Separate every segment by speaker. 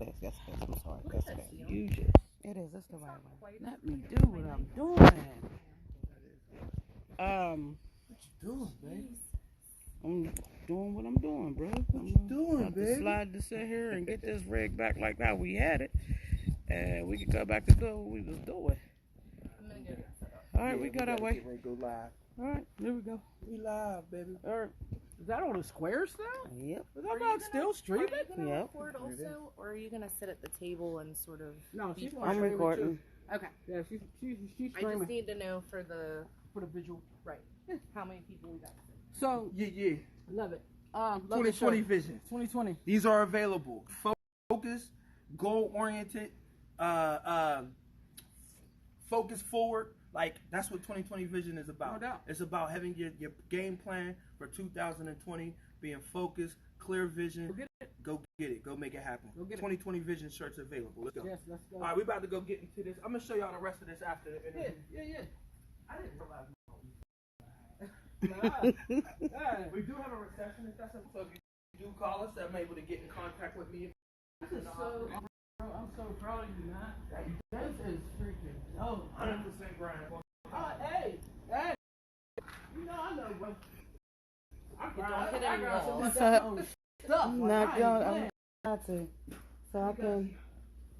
Speaker 1: it is. Yes, it is. I'm sorry.
Speaker 2: Look
Speaker 1: Yes,
Speaker 2: at
Speaker 1: it
Speaker 2: that
Speaker 1: is.
Speaker 2: seal.
Speaker 3: You just
Speaker 1: It is. It's the right one.
Speaker 3: let me do what I'm doing.
Speaker 4: What you doing, babe?
Speaker 3: I'm doing what I'm doing, bro.
Speaker 4: What you doing,
Speaker 3: about to
Speaker 4: baby?
Speaker 3: slide to sit here and get this rig back like how we had it, and we can go back to doing what we was doing.
Speaker 2: I'm gonna get it set up.
Speaker 3: All right, we go that way.
Speaker 4: Get ready to go live.
Speaker 3: All right, here we go.
Speaker 4: We live, baby.
Speaker 3: All right. Is that on a square still?
Speaker 1: Yep.
Speaker 3: Is that not still streaming?
Speaker 2: Are you gonna
Speaker 1: Yep.
Speaker 2: record also, or are you gonna sit at the table and sort of?
Speaker 3: No, she's
Speaker 2: be-
Speaker 3: gonna
Speaker 1: I'm
Speaker 3: stream it
Speaker 1: recording.
Speaker 3: too.
Speaker 2: Okay.
Speaker 3: Yeah, she's
Speaker 2: I
Speaker 3: streaming
Speaker 2: just need to know for the
Speaker 3: visual.
Speaker 2: right. How many people we got?
Speaker 3: So
Speaker 4: Yeah.
Speaker 3: love it. Love the
Speaker 4: 2020
Speaker 3: show.
Speaker 4: vision.
Speaker 3: 2020.
Speaker 4: These are available. Focus, goal oriented, focus forward. Like that's what 2020 vision is about.
Speaker 3: No doubt.
Speaker 4: It's about having your game plan for 2020, being focused, clear vision. Go get it. Go make it happen.
Speaker 3: Go get it.
Speaker 4: 2020 vision shirts available. Let's go.
Speaker 3: Yes, let's go.
Speaker 4: All right, we about to go get into this. I'm gonna show y'all the rest of this after the interview.
Speaker 3: Yeah.
Speaker 4: I didn't realize.
Speaker 3: Alright.
Speaker 4: We do have a receptionist. That's so if you do call us, I'm able to get in contact with me.
Speaker 3: This is so, bro, I'm so proud of you, man. This is freaking dope.
Speaker 4: 100% grind.
Speaker 3: Hey. You know I know, bro. I
Speaker 2: Don't hit
Speaker 3: got
Speaker 2: any
Speaker 3: so
Speaker 2: walls.
Speaker 3: much
Speaker 1: So-
Speaker 3: own stuff.
Speaker 1: I'm
Speaker 3: like,
Speaker 1: not
Speaker 3: I ain't
Speaker 1: going.
Speaker 3: playing.
Speaker 1: I'm not to. So I can.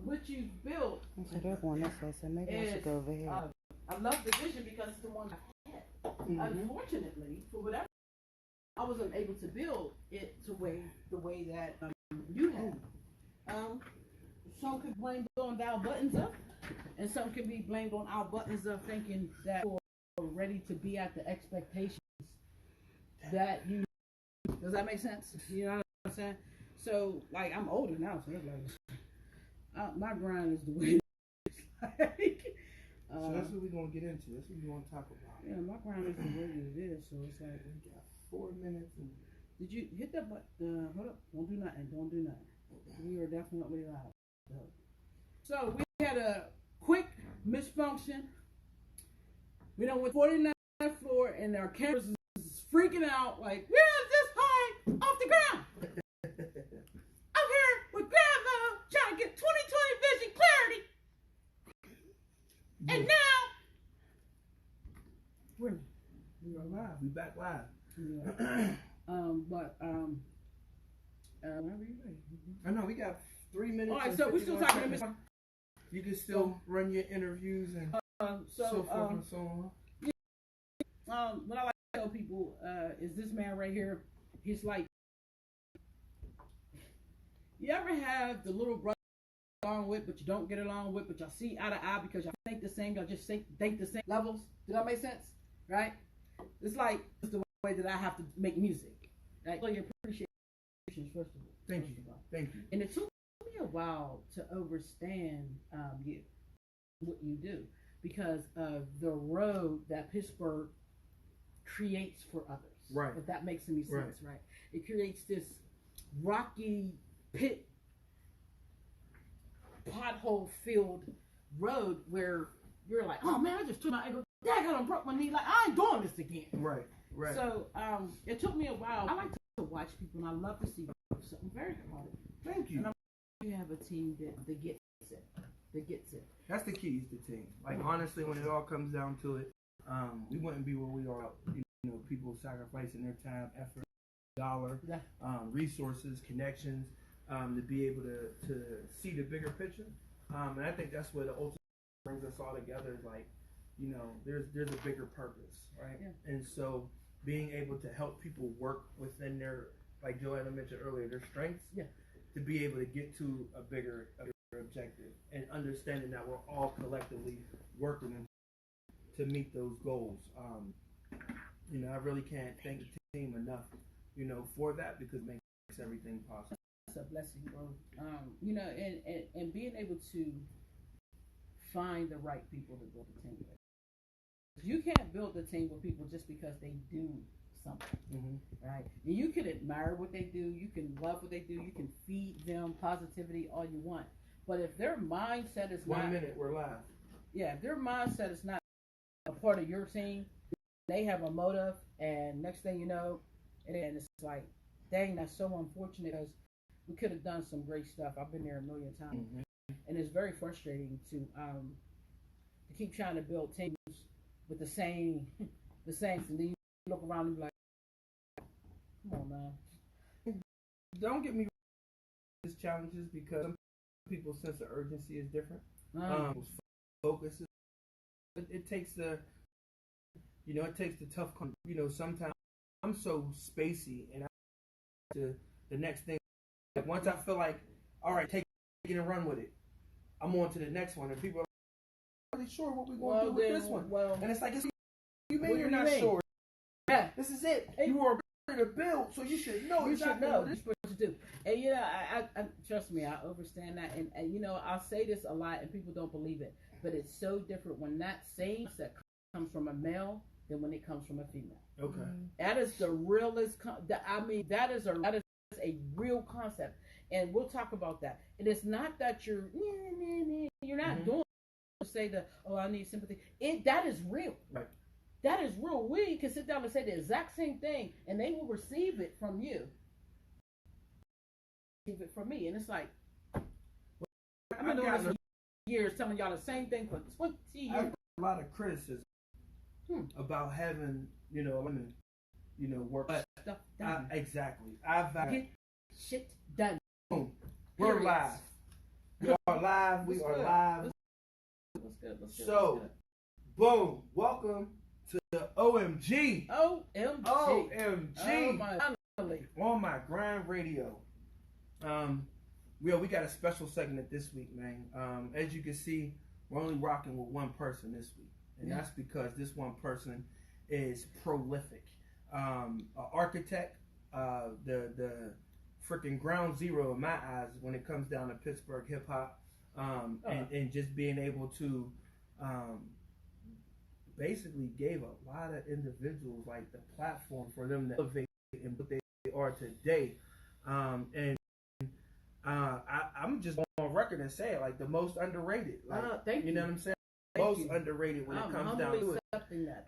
Speaker 3: What you built
Speaker 1: So they're going this way. So maybe I should go over here.
Speaker 3: I love the vision because it's the one I had. Unfortunately, for whatever, I wasn't able to build it the way that you had. Some could blame it on our buttons up, and some could be blamed on our buttons up, thinking that we're ready to be at the expectations that you. Does that make sense? You know what I'm saying? So, like, I'm older now, so it's like my grind is the way.
Speaker 4: So that's what we're gonna get into. That's what we're gonna talk about.
Speaker 3: Yeah, my grind is the way it is, so it's like.
Speaker 4: We got 4 minutes. And
Speaker 3: Did you hit that button? Hold up. Don't do nothing. We are definitely loud. So we had a quick misfunction. We done went 49th floor and our cameras is freaking out like, we're this high off the ground. I'm here with Grandma trying to get 2020 vision clarity. And now, we are live.
Speaker 4: we back live.
Speaker 3: Whenever you're ready.
Speaker 4: I know we got 3 minutes.
Speaker 3: All right,
Speaker 4: and
Speaker 3: so we're still
Speaker 4: 51
Speaker 3: talking to
Speaker 4: seconds.
Speaker 3: Miss.
Speaker 4: You can still run your interviews and so forth and so on.
Speaker 3: What I like to tell people is this man right here. He's like, you ever have the little brother along with, but you don't get along with, but y'all see eye to eye because y'all think the same, y'all just think the same levels. Does that make sense? Right? It's like it's the way that I have to make music. Right? So your appreciation first of all.
Speaker 4: Thank you.
Speaker 3: And it took me a while to understand you, what you do, because of the road that Pittsburgh creates for others.
Speaker 4: Right.
Speaker 3: If that makes any sense, right? It creates this rocky pit, pothole-filled road where you're like, oh man, I just took my ankle. Dad, I broke my knee. Like, I ain't doing this again.
Speaker 4: Right.
Speaker 3: So it took me a while. I like to watch people, and I love to see people. So I'm very proud of you.
Speaker 4: Thank you.
Speaker 3: And you have a team that gets it.
Speaker 4: That's the key, is the team. Like honestly, when it all comes down to it, we wouldn't be where we are. You know, people sacrificing their time, effort, dollar, resources, connections, to be able to see the bigger picture. And I think that's what the ultimate brings us all together. Is like, you know, there's a bigger purpose, right?
Speaker 3: Yeah.
Speaker 4: And so being able to help people work within their, like Joanna mentioned earlier, their strengths, to be able to get to a bigger objective, and understanding that we're all collectively working to meet those goals. You know, I really can't thank the team enough, you know, for that, because it makes everything possible.
Speaker 3: That's a blessing, bro. You know, and being able to find the right people to build a team with. You can't build a team with people just because they do something, right? And you can admire what they do, you can love what they do, you can feed them positivity all you want. But if their mindset is
Speaker 4: 1
Speaker 3: not,
Speaker 4: minute, we're live.
Speaker 3: yeah, if their mindset is not a part of your team, they have a motive, and next thing you know, and it's like, dang, that's so unfortunate, because we could have done some great stuff. I've been there a million times, and it's very frustrating to keep trying to build teams with the same. And then you look around and be like, come on, man.
Speaker 4: Don't get me wrong, there's challenges because some people's sense of urgency is different. Focus is, it takes the tough. Sometimes I'm so spacey and I to the next thing. Like once I feel like, all right, take it and run with it, I'm on to the next one, and people are not really sure what we're going to do with this one. And it's like, you mean you're not sure?
Speaker 3: Yeah,
Speaker 4: this is it. You are ready to build, so you should know.
Speaker 3: You should know. This is what you do. And I trust me, I understand that. And I'll say this a lot, and people don't believe it, but it's so different when that same set comes from a male than when it comes from a female.
Speaker 4: Okay.
Speaker 3: That is the realest. That is a real concept, and we'll talk about that. And it's not that you're not doing to say that, oh, I need sympathy. That is real.
Speaker 4: Right.
Speaker 3: That is real. We can sit down and say the exact same thing, and they will receive it from you. Receive it from me, and it's like, I've been doing this for years, telling y'all the same thing for 20 years.
Speaker 4: I've got a lot of criticism about having, women, work
Speaker 3: stuff done.
Speaker 4: Exactly. I've
Speaker 3: get shit done.
Speaker 4: Boom. We're live. We are live. We are live.
Speaker 3: What's good?
Speaker 4: So, boom. Welcome to the OMG.
Speaker 3: OMG.
Speaker 4: On my grind radio. We got a special segment this week, man. As you can see, we're only rocking with one person this week. And that's because this one person is prolific. An architect, the freaking ground zero in my eyes when it comes down to Pittsburgh hip hop, and just being able to basically gave a lot of individuals like the platform for them to elevate and what they are today. I'm just on record and say it, like the most underrated. Like,
Speaker 3: thank you.
Speaker 4: You know what I'm saying? Most underrated when it comes down to it.
Speaker 3: That.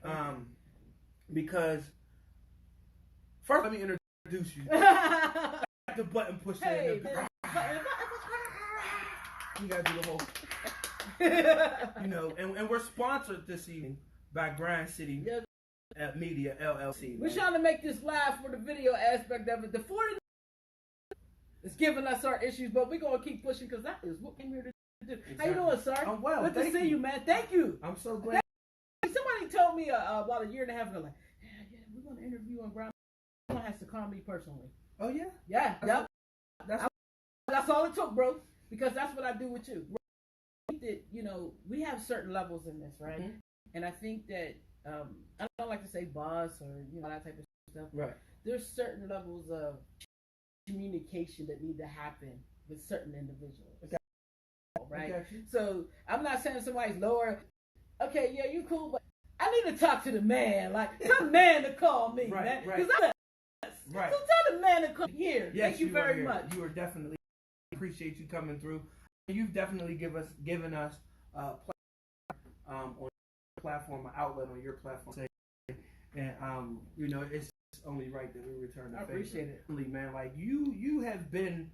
Speaker 4: Because first let me introduce you. The button pusher.
Speaker 3: Hey,
Speaker 4: you gotta do the whole. And we're sponsored this evening by Grind City Media LLC.
Speaker 3: We're trying to make this live for the video aspect of it. The 40 is giving us our issues, but we're gonna keep pushing because that is what we're here to do. Exactly. How you doing, sir?
Speaker 4: I'm well.
Speaker 3: Good to see you, man. Thank you.
Speaker 4: I'm so glad.
Speaker 3: Somebody told me about a year and a half ago, like, we're gonna interview on Grind. Someone has to call me personally.
Speaker 4: Oh yeah.
Speaker 3: Yeah. That's all it took, bro. Because that's what I do with you. We have certain levels in this, right? Mm-hmm. And I think that I don't like to say boss or that type of stuff.
Speaker 4: Right.
Speaker 3: There's certain levels of communication that need to happen with certain individuals. Okay. Right. Okay. So I'm not saying somebody's lower. Okay, yeah, you cool, but I need to talk to the man. Like, tell the man to call me, man. Right.
Speaker 4: Right.
Speaker 3: So tell the man to come here.
Speaker 4: Yes,
Speaker 3: thank you very much.
Speaker 4: You are definitely appreciate you coming through. You've definitely given us on your platform, an outlet on your platform, and it's only right that we return the favor.
Speaker 3: I appreciate it,
Speaker 4: man. Like you have been,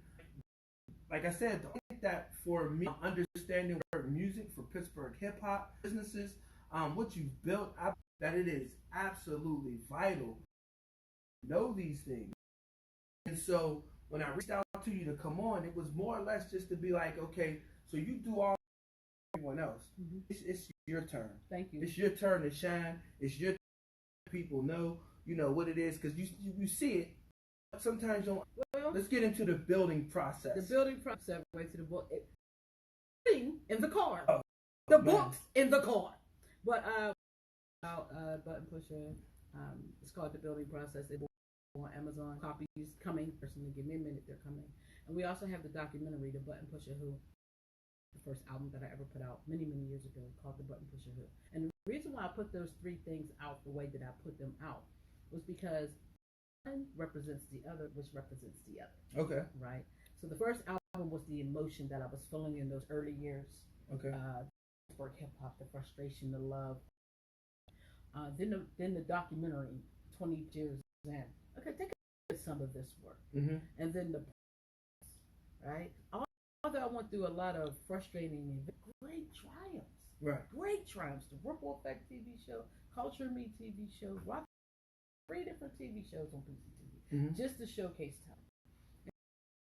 Speaker 4: like I said, that for me, understanding music for Pittsburgh hip hop businesses, what you've built, that it is absolutely vital to know these things. And so when I reached out to you to come on, it was more or less just to be like, okay, so you do all everyone else. Mm-hmm. It's your turn.
Speaker 3: Thank you.
Speaker 4: It's your turn to shine. It's your turn to people know, what it is, because you see it. Sometimes you don't. Well, let's get into the building process.
Speaker 3: The building process, way to the book. In the car. Oh, the books in the car. But DaButtonPusha, it's called The Building Process. It's on Amazon. Copies coming. Personally, give me a minute. They're coming. And we also have the documentary, DaButtonPusha Who, the first album that I ever put out many, many years ago, called DaButtonPusha Who. And the reason why I put those three things out the way that I put them out was because one represents the other, which represents the other.
Speaker 4: Okay.
Speaker 3: Right. So the first album was the emotion that I was feeling in those early years.
Speaker 4: Okay.
Speaker 3: For hip hop, the frustration, the love. Then the documentary, 20 years in. Okay, think of some of this work,
Speaker 4: mm-hmm.
Speaker 3: and then right? Although I went through a lot of frustrating, great triumphs.
Speaker 4: Right.
Speaker 3: Great triumphs. The Ripple Effect TV show, Culture Me TV show, 3 different TV shows on PCTV, just to showcase talent.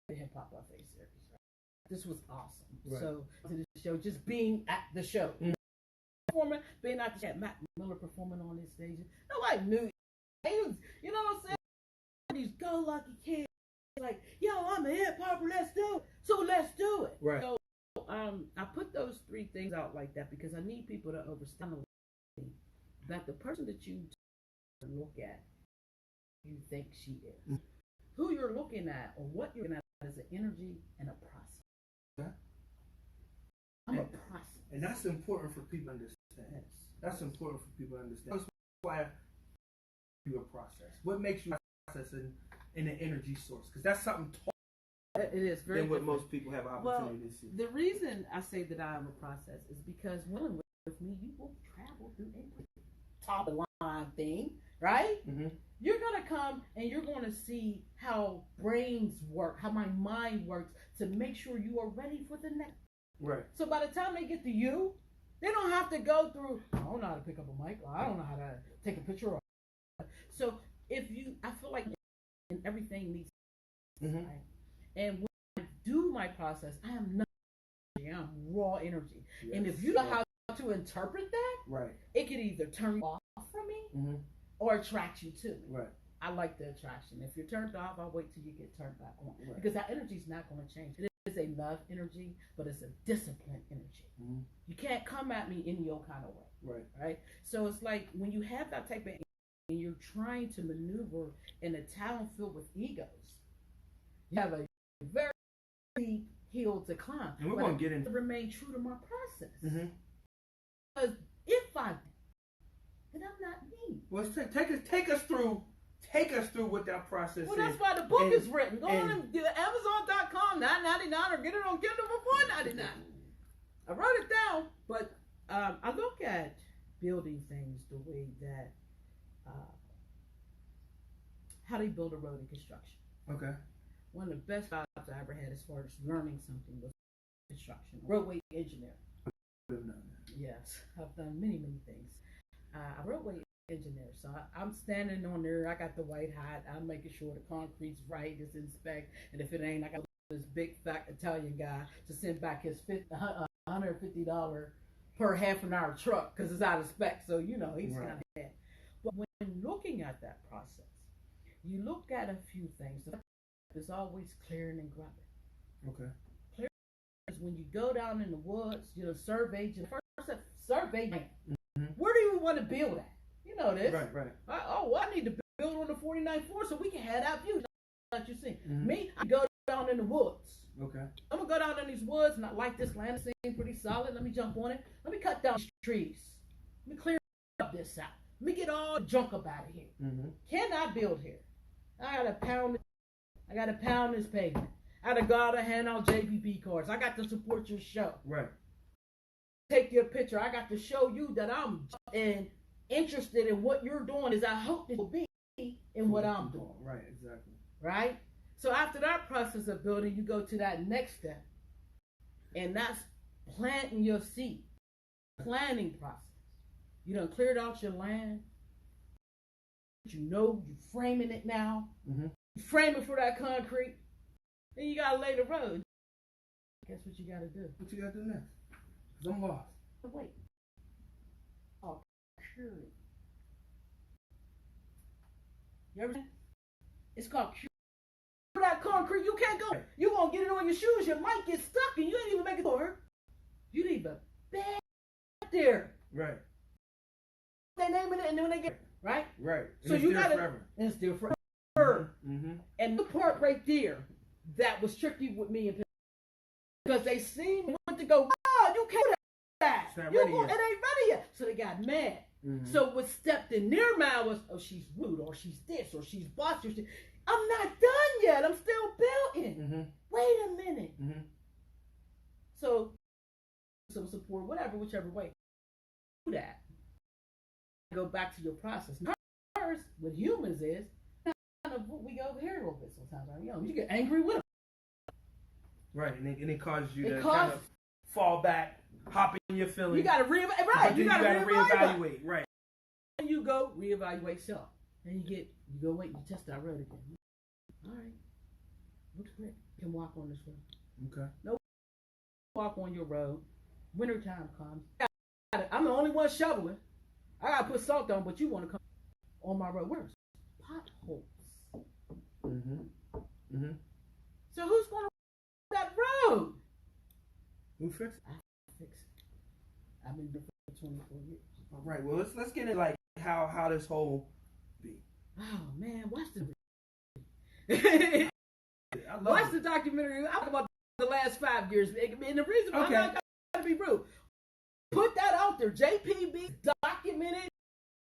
Speaker 3: The Hip Hop Buffet series. Right? This was awesome.
Speaker 4: Right.
Speaker 3: So the show, just being at the show, performing, being at the show, Matt Miller performing on this stage. Nobody knew. He was, you know what I'm saying? These go-lucky kids, like, yo, I'm a hip hopper. Let's do it. So let's do it.
Speaker 4: Right.
Speaker 3: So I put those 3 things out like that because I need people to understand that the person that you look at, you think she is. Who you're looking at or what you're looking at is an energy and a process.
Speaker 4: Yeah.
Speaker 3: I'm a process.
Speaker 4: And that's important for people to understand.
Speaker 3: Yes.
Speaker 4: That's important for people to understand. That's why you a process. What makes you a process in an energy source? Because that's something
Speaker 3: it is very
Speaker 4: than what
Speaker 3: different.
Speaker 4: most people have opportunity to see.
Speaker 3: The reason I say that I am a process is because when with me, you will travel through a top of the line thing, right? You're going to come and you're going to see how brains work, how my mind works to make sure you are ready for the next.
Speaker 4: Right.
Speaker 3: So by the time they get to you, they don't have to go through, I don't know how to pick up a mic, or I don't know how to take a picture. So I feel like everything needs, right? And when I do my process, I am not, I'm raw energy. Yes. And if you know how to interpret that,
Speaker 4: right,
Speaker 3: it could either turn you off from me or attract you to me.
Speaker 4: Right.
Speaker 3: I like the attraction. If you're turned off, I'll wait till you get turned back on.
Speaker 4: Right.
Speaker 3: Because that energy is not going to change. It is a love energy, but it's a disciplined energy. You can't come at me any old kind of way. Right. So it's like when you have that type of energy and you're trying to maneuver in a town filled with egos, you have a very deep hill to climb.
Speaker 4: And we're going to get into
Speaker 3: remain true to my process. Because if I, then I'm not me.
Speaker 4: Well, take us through what that process is.
Speaker 3: Well, that's why the book is written. Go on to Amazon.com, $9.99, or get it on Kindle for $4.99. I wrote it down, but I look at building things the way that how they build a road in construction.
Speaker 4: Okay.
Speaker 3: One of the best jobs I ever had as far as learning something was construction, roadway engineer. Yes, I've done many things. I roadway engineer, so I'm standing on there. I got the white hat. I'm making sure the concrete's right, it's inspect, and if it ain't, I got this big fat Italian guy to send back his $150 per half an hour truck because it's out of spec. So he's kind of bad. But when looking at that process, you look at a few things. There's always clearing and grubbing.
Speaker 4: Okay.
Speaker 3: Clearing is when you go down in the woods, survey. First survey land. Where do you want to build at? You know this.
Speaker 4: Right.
Speaker 3: I need to build on the 49th floor so we can have that view. Like you see. Me, I go down in the woods.
Speaker 4: Okay.
Speaker 3: I'm gonna go down in these woods and I like this land. It seems pretty solid. Let me jump on it. Let me cut down trees. Let me clear up this out. Let me get all the junk up out of here. Can I build here? I gotta pound this pavement. I gotta hand out JBB cards. I got to support your show.
Speaker 4: Right.
Speaker 3: Take your picture. I got to show you that I'm interested in what you're doing as I hope it will be in what I'm doing.
Speaker 4: Right, exactly.
Speaker 3: Right? So after that process of building, you go to that next step. And that's planting your seed. Planning process. You done cleared out your land. You're framing it now. You frame it for that concrete. Then you gotta lay the road. Guess what you gotta do?
Speaker 4: What you gotta do next? Because I'm lost.
Speaker 3: Wait. Oh, cure. You ever seen? It's called cure. That concrete, you can't go. You gonna get it on your shoes. Your mic get stuck, and you ain't even make it over. You leave a bag there.
Speaker 4: Right.
Speaker 3: They name it, and then they get right.
Speaker 4: And
Speaker 3: so you gotta. Forever. And it's still forever. And the part right there that was tricky with me and because they seen went to go. Oh, you can't do that. It ain't ready yet. So they got mad. So what stepped in their mind was, oh, she's rude, or she's this, or she's bossy. I'm not done yet. I'm still building. Wait a minute. So some support, whichever way. Do that. Go back to your process. First, with humans is kind of what we go over here a little bit sometimes. Right? You get angry with them.
Speaker 4: Right, and it causes you
Speaker 3: It
Speaker 4: to
Speaker 3: causes-
Speaker 4: kind of fall back, hop in your feelings.
Speaker 3: You got to reevaluate. Right,
Speaker 4: But
Speaker 3: you
Speaker 4: then
Speaker 3: got to reevaluate.
Speaker 4: Right.
Speaker 3: And you go reevaluate self, and you go wait, you test that road again. All right, looks great. You can walk on this road.
Speaker 4: Okay.
Speaker 3: No, walk on your road. Wintertime comes. I'm the only one shoveling. I gotta put salt on, but you want to come on my road? Where's potholes? So who's gonna that road?
Speaker 4: Who fixed it?
Speaker 3: I fix it. I've been doing it for 24 years.
Speaker 4: All right. Well, let's get into like how this whole be.
Speaker 3: Oh man, watch the
Speaker 4: I love
Speaker 3: watch
Speaker 4: it.
Speaker 3: the documentary. I'm talking about the last 5 years, and the reason why I'm not gonna be rude. Put that out there. JPB documented.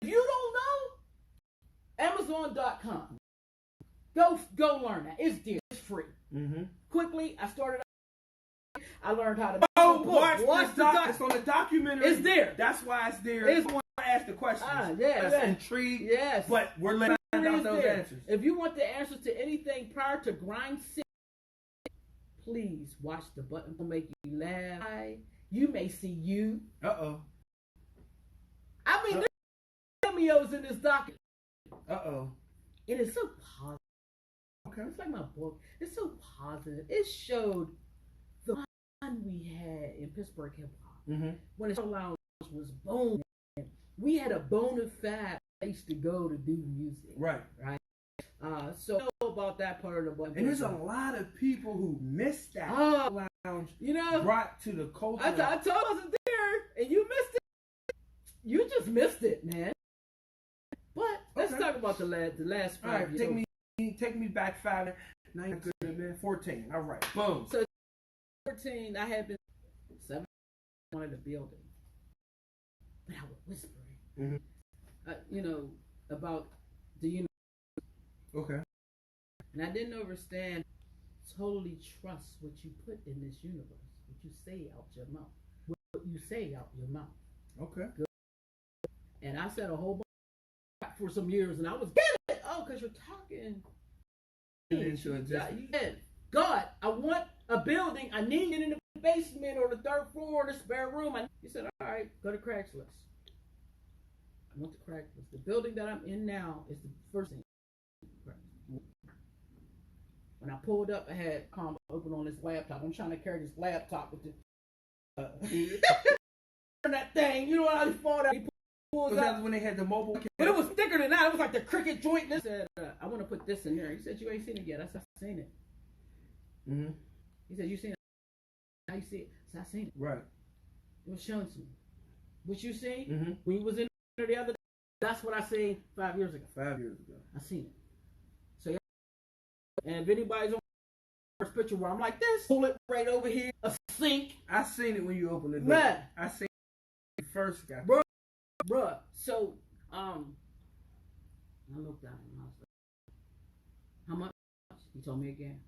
Speaker 3: If you don't know, Amazon.com. Go learn that. It's there. It's free. Quickly, I learned how to.
Speaker 4: Watch this it's on the documentary.
Speaker 3: It's there.
Speaker 4: That's why it's there.
Speaker 3: It's
Speaker 4: I want to ask the questions.
Speaker 3: Yes.
Speaker 4: Intrigued.
Speaker 3: Yes.
Speaker 4: But we're letting find out those
Speaker 3: there.
Speaker 4: answers.
Speaker 3: If you want the answers to anything prior to grind city, please watch the button to make you laugh. You may see you.
Speaker 4: Uh-oh.
Speaker 3: I mean, there's cameos in this document.
Speaker 4: Uh-oh.
Speaker 3: It is so positive.
Speaker 4: Okay.
Speaker 3: It's like my book. It's so positive. It showed the fun we had in Pittsburgh hip hop when the Soul Lounge was born. We had a bona fide place to go to do music.
Speaker 4: Right.
Speaker 3: So I know about that part of the book.
Speaker 4: And there's a lot of people who missed that lounge.
Speaker 3: You know,
Speaker 4: brought to the culture.
Speaker 3: I told you I wasn't there, and you missed it. You just missed it, man. But let's talk about the last 5
Speaker 4: All right,
Speaker 3: years.
Speaker 4: take me back 5. Now you're good, man. 14. All right. Boom.
Speaker 3: So 14, I had been 7. I wanted a building, but I would whisper it. You know about the universe.
Speaker 4: Okay.
Speaker 3: And I didn't understand. Totally trust what you put in this universe, what you say out your mouth, what you say out your mouth.
Speaker 4: Okay.
Speaker 3: Good. And I said a whole bunch for some years, and I was getting it. Oh, because you're talking.
Speaker 4: Into existence.
Speaker 3: God, I want a building. I need it in the basement or the 3rd floor, or the spare room. He said, all right, go to Craigslist. I went to Craigslist. The building that I'm in now is the first thing. When I pulled up, I had Combo open on this laptop. I'm trying to carry this laptop with the that thing. You know how he fought out? He pulls
Speaker 4: Was
Speaker 3: out.
Speaker 4: that when they had the mobile?
Speaker 3: But it was thicker than that. It was like the cricket joint. He said, I want to put this in there. He said, you ain't seen it yet. I said, I've seen it. He said, you seen it? How you see it? I said, I seen it.
Speaker 4: Right.
Speaker 3: It was shown to me. What you seen? When you was in there the other day, that's what I seen 5 years ago.
Speaker 4: 5 years ago.
Speaker 3: I seen it. So, and if anybody's on the first picture where I'm like this, pull it right over here, a sink.
Speaker 4: I seen it when you opened the door.
Speaker 3: Man.
Speaker 4: I seen it first guy.
Speaker 3: Bruh. So, I looked at him and I was like, how much? He told me again.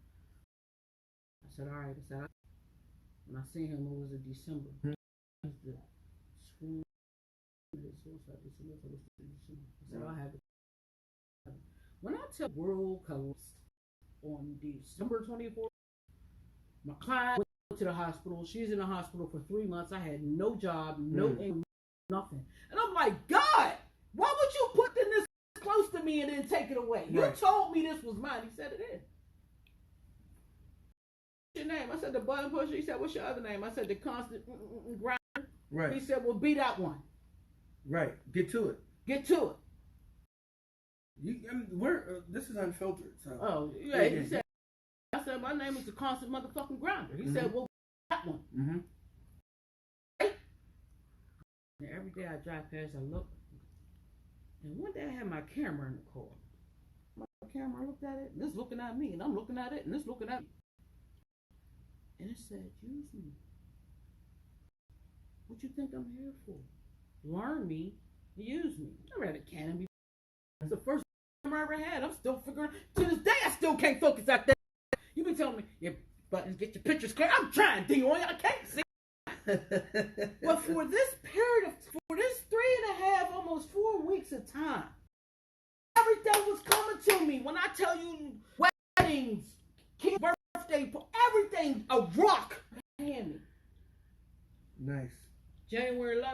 Speaker 3: I said, all right. I said, when I seen him, it was in December. The school. I said, I'll have it. When I tell world collapsed on December 24th, my client went to the hospital. She's in the hospital for 3 months. I had no job, no income, nothing. And I'm like, God, why would you put this close to me and then take it away? You told me this was mine. He said it is. What's your name? I said, DaButtonPusha. He said, what's your other name? I said, the constant grinder.
Speaker 4: Right.
Speaker 3: He said, well, be that one.
Speaker 4: Right. Get to it.
Speaker 3: Get to it.
Speaker 4: This is unfiltered. So.
Speaker 3: Oh, yeah. He said, I said, my name is the constant motherfucking grinder. He said, well, that one. Right? And every day I drive past, I look. And one day I had my camera in the car. My camera, I looked at it, and it's looking at me, and I'm looking at it, and it's looking at me. And it said, use me. What you think I'm here for? Learn me, use me. I read a Canon before. It's the first time I ever had. I'm still figuring, to this day, I still can't focus out there. You been telling me, your buttons, get your pictures clear. I'm trying, D-on, I can't see. But for this period of, for this 3.5, almost 4 weeks of time, everything was coming to me. When I tell you weddings, kids' birthdays, birthday, everything, a rock. Hand me.
Speaker 4: Nice.
Speaker 3: January 11th,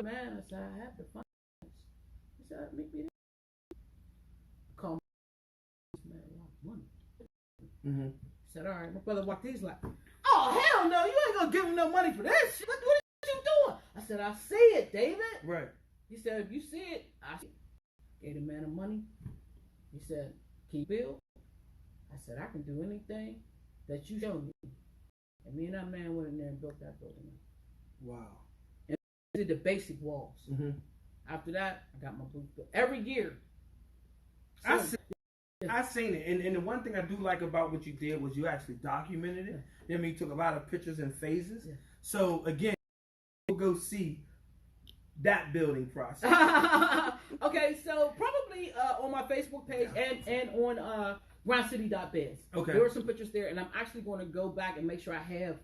Speaker 3: man, I said, I have to find this. He said, meet me there. Call me, man, I want money.
Speaker 4: Mm-hmm.
Speaker 3: He said, all right, my brother walked in, he's like, oh, hell no, you ain't gonna give him no money for this shit. What are you doing? I said, I see it, David.
Speaker 4: Right.
Speaker 3: He said, if you see it, I see it. Gave the man the money. He said, can you build? I said, I can do anything that you show me. And me and that man went in there and built that building.
Speaker 4: Wow.
Speaker 3: And did the basic walls.
Speaker 4: Mm-hmm.
Speaker 3: After that, I got my booth built. Every year.
Speaker 4: I seen it, and the one thing I do like about what you did was you actually documented it. I mean, you took a lot of pictures and phases. Yeah. So again, we'll go see that building process.
Speaker 3: Okay, so probably on my Facebook page and on grindcity.biz.
Speaker 4: Okay.
Speaker 3: There were some pictures there, and I'm actually going to go back and make sure I have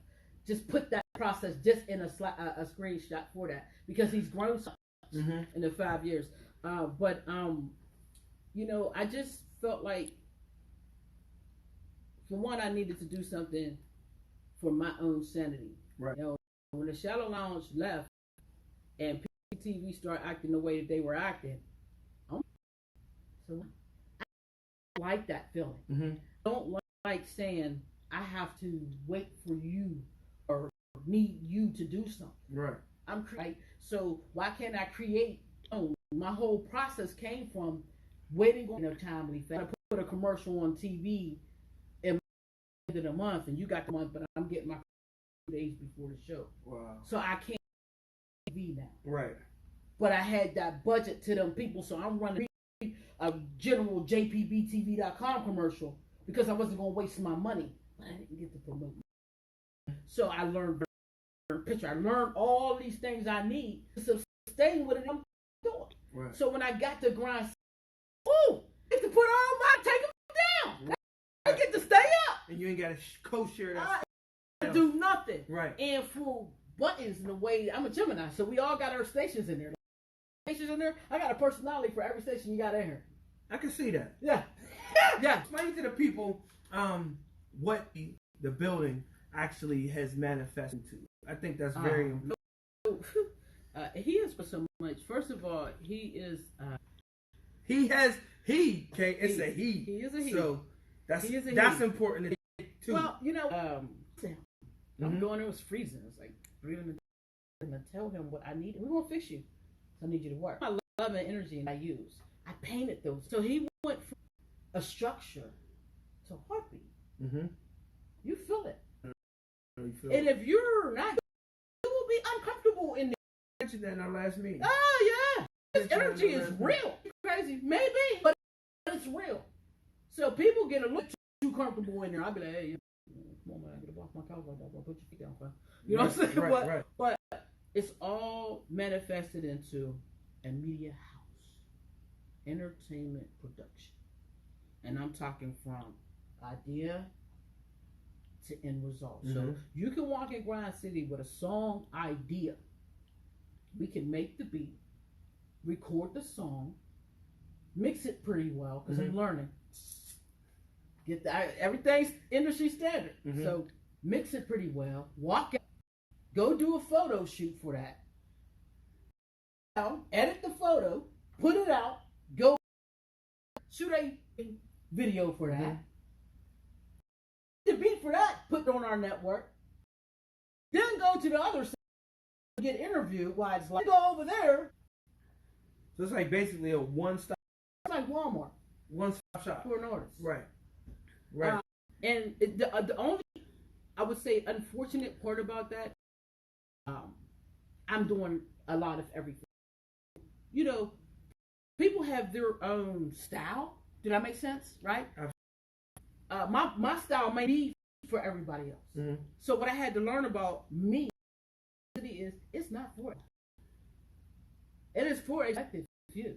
Speaker 3: just put that process just in a screenshot for that, because he's grown so much in the 5 years. But you know, I just felt like, for one, I needed to do something for my own sanity.
Speaker 4: Right.
Speaker 3: You know, when the Shallow Lounge left and PTV started acting the way that they were acting, so I don't like that feeling.
Speaker 4: Mm-hmm.
Speaker 3: Don't like saying I have to wait for you or need you to do something.
Speaker 4: Right.
Speaker 3: So why can't I create? Oh, my whole process came from waiting on a timely fashion. I put a commercial on TV in the end of the month, and you got the month, but I'm getting my 2 days before the show.
Speaker 4: Wow.
Speaker 3: So I can't TV now.
Speaker 4: Right.
Speaker 3: But I had that budget to them people, so I'm running a general JPBTV.com commercial because I wasn't going to waste my money, but I didn't get to promote. So I learned picture. I learned all these things I need to sustain what I'm doing.
Speaker 4: Right.
Speaker 3: So when I got to grind, I get to put all my, take them down. Right. I get to stay up.
Speaker 4: And you ain't got to co-share that.
Speaker 3: I do nothing.
Speaker 4: Right.
Speaker 3: And for buttons in the way, I'm a Gemini, so we all got our stations in there. Stations in there. I got a personality for every station you got in here.
Speaker 4: I can see that.
Speaker 3: Yeah. Yeah.
Speaker 4: Explain to the people what the building actually has manifested to. I think that's very important.
Speaker 3: He is for so much. First of all, he is.
Speaker 4: He is a he.
Speaker 3: He is a he.
Speaker 4: So that's important too.
Speaker 3: Well, you know, I'm going. It was freezing. It's like breathing, and I tell him what I need. We're gonna fix you. So I need you to work. My love and energy I use. I painted those. So he went from a structure to a heartbeat.
Speaker 4: Mm-hmm.
Speaker 3: You feel it.
Speaker 4: And
Speaker 3: if you're not, you will be uncomfortable in there.
Speaker 4: I mentioned that in our last meeting.
Speaker 3: Oh yeah, this energy is real. Crazy, maybe, but it's real. So people get a little too comfortable in there. I'll be like, hey, come on, man, get off my couch. I'll put your feet down, fam. You know what I'm saying? But it's all manifested into a media house, entertainment production, and I'm talking from idea to end result. So you can walk in Grind City with a song idea. We can make the beat, record the song, mix it pretty well because I'm learning. Get everything's industry standard. So mix it pretty well. Walk out, go do a photo shoot for that. Edit the photo, put it out, go shoot a video for that. The beat for that, put it on our network. Then go to the other side, get interviewed. Why it's like go over there.
Speaker 4: So it's like basically a one-stop.
Speaker 3: It's like Walmart.
Speaker 4: One-stop shop
Speaker 3: for an artist.
Speaker 4: Right. Right.
Speaker 3: And the only, I would say, unfortunate part about that, I'm doing a lot of everything. You know, people have their own style. Did that make sense? Right. My style may be for everybody else. So what I had to learn about me is it's not for it. It is for a selective few.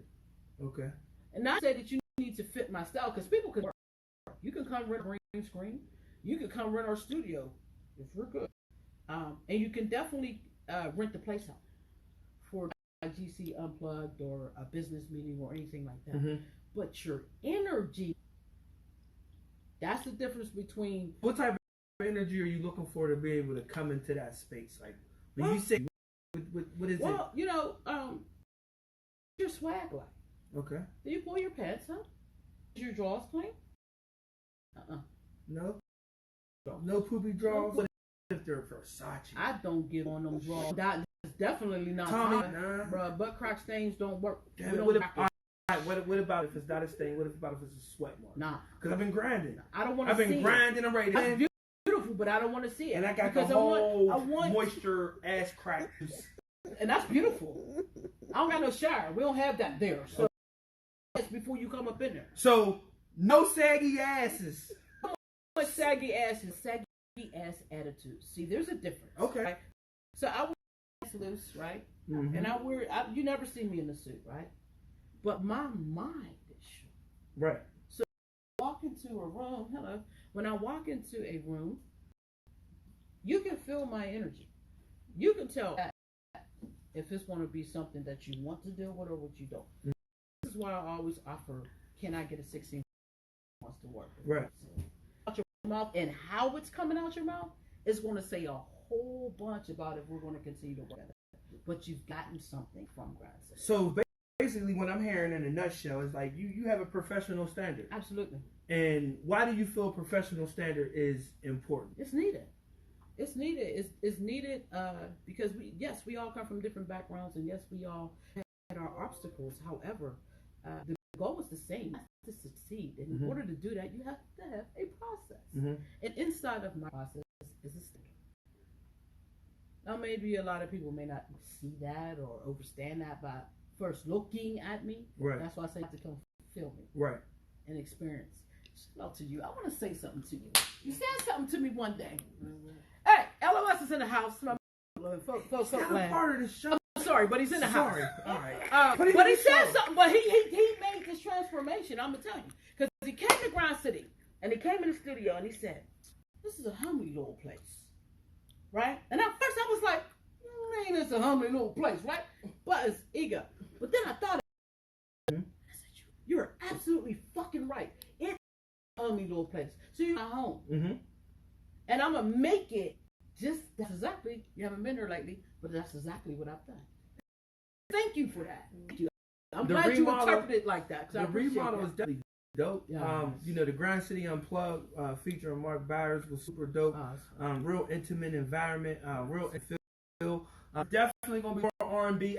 Speaker 4: Okay.
Speaker 3: And not say that you need to fit my style, because people can work. You can come rent a green screen. You can come rent our studio if we're good. And you can definitely rent the place out for a GC Unplugged or a business meeting or anything like that. But your energy That's the difference between.
Speaker 4: What type of energy are you looking for to be able to come into that space? Like when you say, what is it?
Speaker 3: Well, your swag like.
Speaker 4: Okay.
Speaker 3: Do you pull your pants up? Is your drawers clean?
Speaker 4: No. No poopy drawers. What if they're Versace?
Speaker 3: I don't get on them drawers. That's definitely not
Speaker 4: Tommy,
Speaker 3: time.
Speaker 4: nah.
Speaker 3: Bruh, butt crack stains don't work.
Speaker 4: Damn it, what about if it's not a stain? What about if it's a sweat mark?
Speaker 3: Nah.
Speaker 4: Because I've been grinding.
Speaker 3: I don't want to see it.
Speaker 4: I've been grinding already.
Speaker 3: That's beautiful, but I don't want to see it.
Speaker 4: And I got
Speaker 3: because
Speaker 4: the whole
Speaker 3: I want
Speaker 4: moisture ass crack.
Speaker 3: And that's beautiful. I don't got no shower. We don't have that there. So that's before you come up in there.
Speaker 4: So no saggy asses.
Speaker 3: But saggy asses, saggy ass attitudes. See, there's a difference.
Speaker 4: Okay.
Speaker 3: Right? So I wear ass loose, right?
Speaker 4: Mm-hmm.
Speaker 3: And you never see me in a suit, right? But my mind is short.
Speaker 4: Right.
Speaker 3: So when I walk into a room, when I walk into a room, you can feel my energy. You can tell if it's going to be something that you want to deal with or what you don't. Mm-hmm. This is why I always offer, can I get a 16 wants to work?
Speaker 4: Right.
Speaker 3: Out your mouth and how it's coming out your mouth is going to say a whole bunch about if we're going to continue to work together. But you've gotten something from Grindset.
Speaker 4: So basically, what I'm hearing in a nutshell is like you have a professional standard.
Speaker 3: Absolutely.
Speaker 4: And why do you feel professional standard is important?
Speaker 3: It's needed. It's needed. It's needed because we all come from different backgrounds, and yes, we all had our obstacles. However, the goal is the same, to succeed. And in order to do that, you have to have a process. Mm-hmm. And inside of my process is a standard. Now, maybe a lot of people may not see that or understand that by first looking at me.
Speaker 4: Right.
Speaker 3: That's why I say to come feel me.
Speaker 4: Right.
Speaker 3: And experience. Shout out to you. I want to say something to you. You said something to me one day. Mm-hmm. Hey, LOS is in the house. Folks
Speaker 4: not a part of the show.
Speaker 3: I'm sorry, but he's in the house.
Speaker 4: All right.
Speaker 3: But he said something. But he made this transformation. I'm gonna tell you, because he came to Grind City and he came in the studio and he said, "This is a humble little place, right?" And at first I was like, "Man, it's a humble little place, right?" But it's ego. But then I thought, I said, "You're absolutely fucking right. It's a humble little place. So you're at home, and I'm gonna make it." That's exactly, you haven't been there lately, but that's exactly what I've done. Thank you for that. Thank you. I'm glad you interpreted it like that.
Speaker 4: The remodel is definitely dope.
Speaker 3: Yeah.
Speaker 4: The Grind City Unplugged featuring Mark Byers was super dope. Real intimate environment, real feel. Definitely going to be more R&B.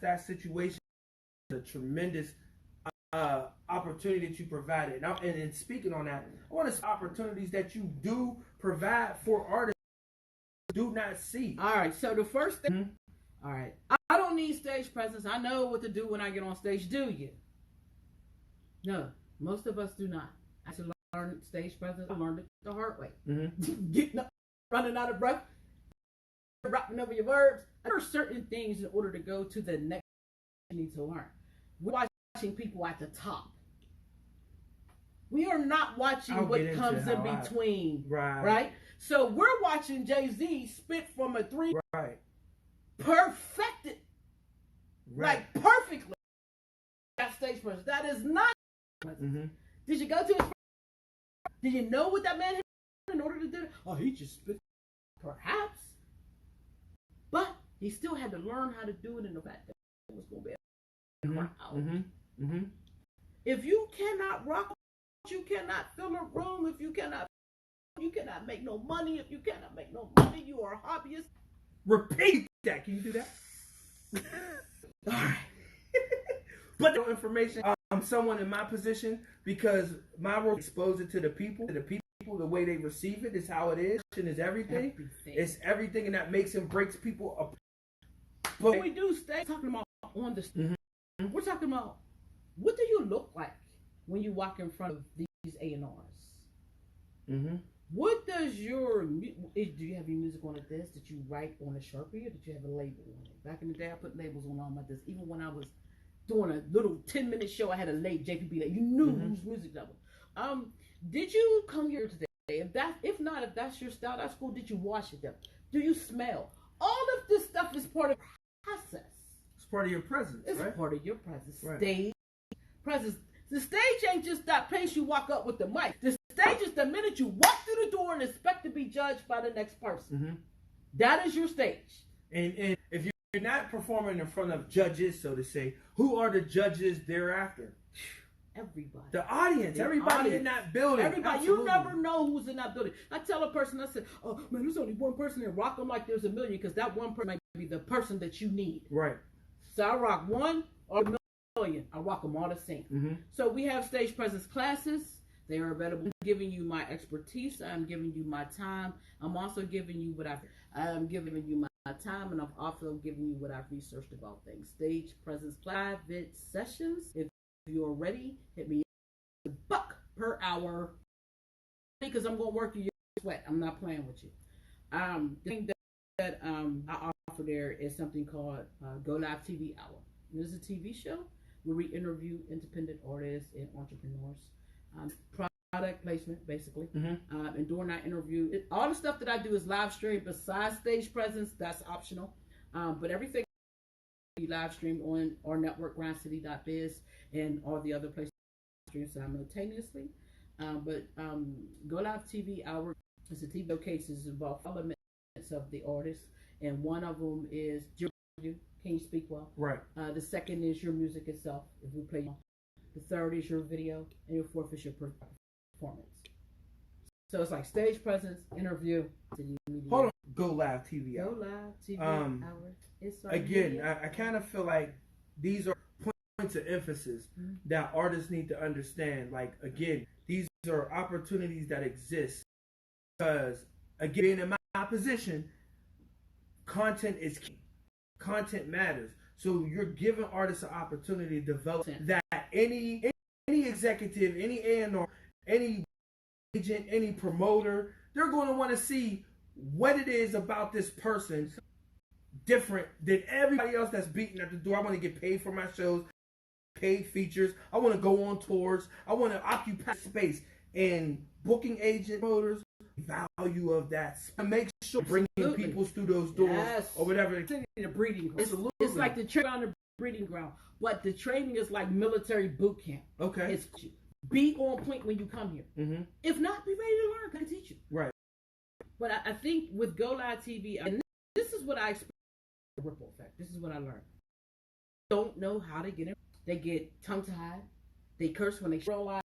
Speaker 4: That situation is a tremendous opportunity that you provided. And speaking on that, I want to see opportunities that you do provide for artists who do not see.
Speaker 3: All right, so the first thing, all right, I don't need stage presence. I know what to do when I get on stage. Do you? No, most of us do not. I had to learn stage presence. I learned it the hard way. Getting up, running out of breath, rapping over your words. There are certain things in order to go to the next you need to learn. We're watching people at the top. We are not watching what comes in between. Right? So we're watching Jay-Z spit from a 3.
Speaker 4: Right.
Speaker 3: Perfected. Right. Like perfectly. That stage presence. That is not. Did you go to his? Did you know what that man had in order to do it? Oh, he just spit. Perhaps. But he still had to learn how to do it in the fact that it was going to be a crowd. If you cannot rock, you cannot fill a room. If you cannot make no money. If you cannot make no money, you are a hobbyist.
Speaker 4: Repeat that. Can you do that? All right. But no information. I'm someone in my position because my role is expose it to the people. The way they receive it is how it is. And it's everything. It's everything, and that makes and breaks people up. But
Speaker 3: when we do stay talking about on the we're talking about what do you look like when you walk in front of these A&Rs? What does do you have your music on a disc? Did you write on a Sharpie or did you have a label on it? Back in the day, I put labels on all my discs. Even when I was doing a little 10-minute show, I had a label, JPB. You knew whose music that was. Did you come here today? If that's your style, that's cool. Did you wash it up? Do you smell? All of this stuff is part of the process.
Speaker 4: It's part of your presence.
Speaker 3: It's
Speaker 4: right?
Speaker 3: part of your presence.
Speaker 4: Right.
Speaker 3: Stage presence. The stage ain't just that place you walk up with the mic. The stage is the minute you walk through the door and expect to be judged by the next person.
Speaker 4: Mm-hmm.
Speaker 3: That is your stage.
Speaker 4: And if you're not performing in front of judges, so to say, who are the judges thereafter?
Speaker 3: Everybody.
Speaker 4: The audience. Everybody in that building.
Speaker 3: Everybody.
Speaker 4: Absolutely.
Speaker 3: You never know who's in that building. I tell a person, I said, oh, man, there's only one person in rock them like there's a million, because that one person might be the person that you need.
Speaker 4: Right.
Speaker 3: So I rock one or a million. I rock them all the same.
Speaker 4: Mm-hmm.
Speaker 3: So we have stage presence classes. They are available. I'm giving you my expertise. I'm giving you my time. I'm also giving you what I'm giving you my time, and I'm also giving you what I've researched about things. Stage presence private sessions. If you're ready, hit me $1 per hour, because I'm gonna work you sweat. I'm not playing with you. The thing that I offer there is something called Go Live TV Hour. This is a TV show where we interview independent artists and entrepreneurs. Product placement, basically. Mm-hmm. And during our interview, all the stuff that I do is live stream. Besides stage presence, that's optional. But everything we live stream on our network, grindcity.biz, and all the other places stream simultaneously. But Go Live TV Hour is a TV cases involve elements of the artist, and one of them is your interview. Can you speak well?
Speaker 4: Right.
Speaker 3: The second is your music itself, if we play. The third is your video, and your fourth is your performance. So it's like stage presence, interview.
Speaker 4: Hold on. Go Live TV
Speaker 3: Go
Speaker 4: Hour.
Speaker 3: Live TV Hour. It's
Speaker 4: again, I kind of feel like these are points of emphasis that artists need to understand. Like, again, these are opportunities that exist because, again, in my position, content is key. Content matters. So you're giving artists an opportunity to develop that any executive, any A&R, any agent, any promoter, they're going to want to see what it is about this person different than everybody else that's beating at the door. I want to get paid for my shows, paid features. I want to go on tours. I want to occupy space. And booking agent promoters, value of that. Make sure bringing people through those doors or whatever.
Speaker 3: It's a breeding ground. It's like the training on the breeding ground, but the training is like military boot camp.
Speaker 4: Okay.
Speaker 3: It's be on point when you come here.
Speaker 4: Mm-hmm.
Speaker 3: If not, be ready to learn. I can teach you.
Speaker 4: Right.
Speaker 3: But I think with Go Live TV, and this is what I experienced. The ripple effect. This is what I learned. Don't know how to get in. They get tongue-tied. They curse when they realize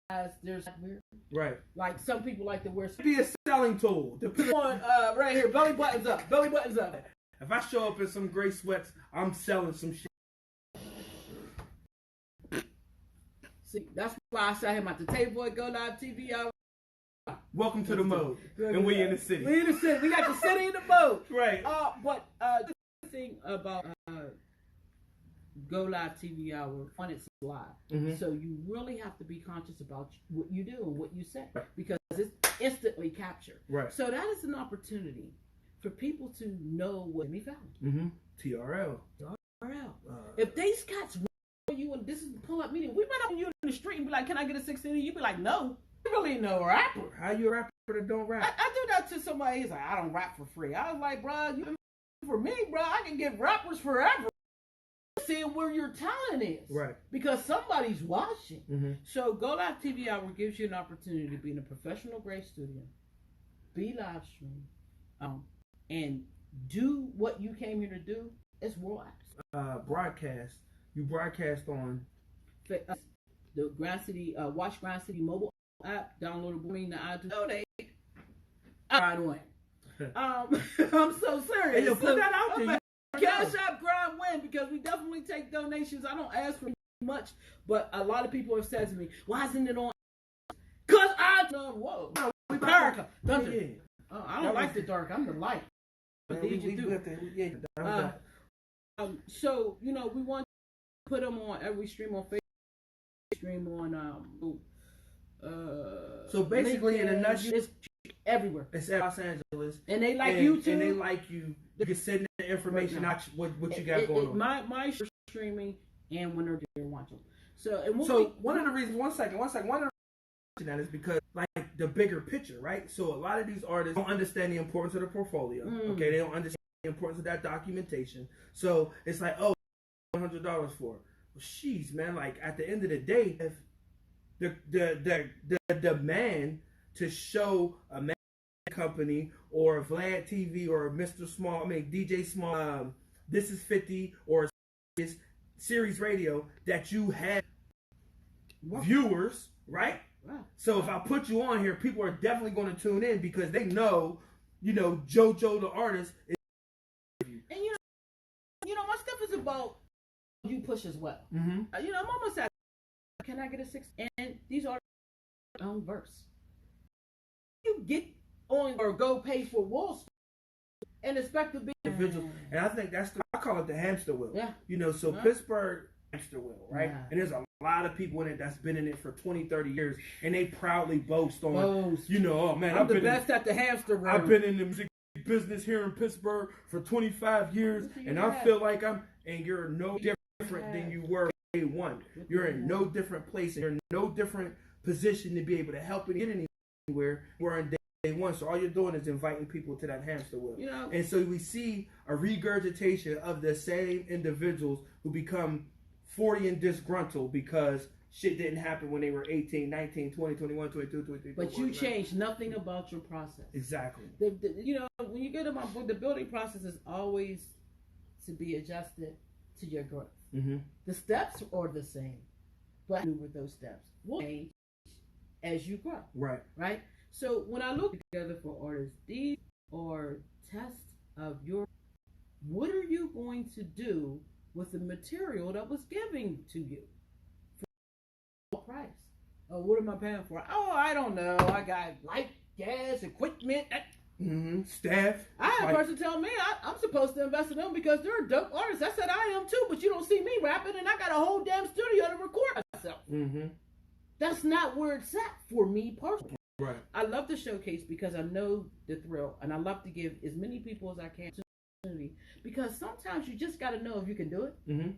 Speaker 3: there's weird.
Speaker 4: Right.
Speaker 3: Like some people like to wear.
Speaker 4: Be a selling tool.
Speaker 3: On right here, belly buttons up. Belly buttons up.
Speaker 4: If I show up in some gray sweats, I'm selling some shit.
Speaker 3: See, that's why I say him at the table at Go Live TV.
Speaker 4: Welcome to the mode. And we in the city.
Speaker 3: We in the city. We got the city in the mode.
Speaker 4: Right.
Speaker 3: But the thing about Go Live TV Hour, when it's live. Mm-hmm. So you really have to be conscious about what you do and what you say, because it's instantly captured. Right. So that is an opportunity for people to know what me found.
Speaker 4: Mm-hmm. TRL.
Speaker 3: If these cats you and this is the pull-up meeting, we run up on you in the street and be like, "Can I get a 16?" You be like, "No, you really no rapper.
Speaker 4: How you a rapper that don't rap?"
Speaker 3: I do that to somebody. He's like, "I don't rap for free." I was like, "Bro, you for me, bro, I can get rappers forever." Seeing where your talent is, right? Because somebody's watching. Mm-hmm. So Go Live TV Hour gives you an opportunity to be in a professional grade studio, be live stream, and do what you came here to do. It's world
Speaker 4: broadcast. You broadcast on
Speaker 3: the Grind City, watch Grind City mobile app, downloadable in the iTunes. Donate. Right away. I'm so serious.
Speaker 4: Hey, yo, put that out there.
Speaker 3: Cash App Grind Win, because we definitely take donations. I don't ask for much, but a lot of people have said to me, "Why isn't it on?" Because I done whoa. America. I don't like the dark. I'm the light. So we want to put them on every stream on Facebook, stream on
Speaker 4: so basically, in a nutshell,
Speaker 3: it's everywhere.
Speaker 4: It's at Los Angeles,
Speaker 3: and they like you too.
Speaker 4: And they like you. You can send the information out what you got going on.
Speaker 3: My streaming and when they're watching. So
Speaker 4: one of the reasons. One second. One of the reasons that is because like the bigger picture, right? So a lot of these artists don't understand the importance of the portfolio. Okay, they don't understand the importance of that documentation. So it's like, oh, $100 for it. Well, jeez, man. Like at the end of the day, if the demand to show a man company or Vlad TV or Mr. Small, DJ Small, This Is 50 or Series Radio, that you have viewers, right?
Speaker 3: Wow.
Speaker 4: So if I put you on here, people are definitely going to tune in because they know, JoJo the artist is.
Speaker 3: And my stuff is about you push as well.
Speaker 4: Mm-hmm.
Speaker 3: I'm almost at, can I get a 6? And these are own verse. You get on or go pay for Wall Street and expect to be
Speaker 4: individuals, and I think I call it the hamster wheel.
Speaker 3: Yeah.
Speaker 4: Pittsburgh hamster wheel, right?
Speaker 3: Yeah.
Speaker 4: And there's a lot of people in it that's been in it for 20, 30 years, and they proudly boast on, oh man,
Speaker 3: I'm the best at the hamster wheel.
Speaker 4: I've been in the music business here in Pittsburgh for 25 years, and I feel like and you're no different than you were day one. You're in no different place, and you're in no different position to be able to help it get anywhere. We're in day one, so all you're doing is inviting people to that hamster wheel. And so we see a regurgitation of the same individuals who become 40 and disgruntled because shit didn't happen when they were 18, 19, 20, 21, 22, 23.
Speaker 3: But you changed nothing about your process.
Speaker 4: Exactly.
Speaker 3: When you get in my book, the building process is always to be adjusted to your growth.
Speaker 4: Mm-hmm.
Speaker 3: The steps are the same, but with those steps will change as you grow. Right. So when I look together for artists, these are tests of what are you going to do with the material that was given to you for price? Oh, what am I paying for? Oh, I don't know. I got light, gas, equipment.
Speaker 4: Staff.
Speaker 3: I had a person tell me I'm supposed to invest in them because they're dope artists. I said I am too, but you don't see me rapping, and I got a whole damn studio to record myself.
Speaker 4: Mm-hmm.
Speaker 3: That's not where it's at for me personally.
Speaker 4: Right.
Speaker 3: I love to showcase because I know the thrill, and I love to give as many people as I can opportunity, because sometimes you just got to know if you can do it.
Speaker 4: Mm-hmm.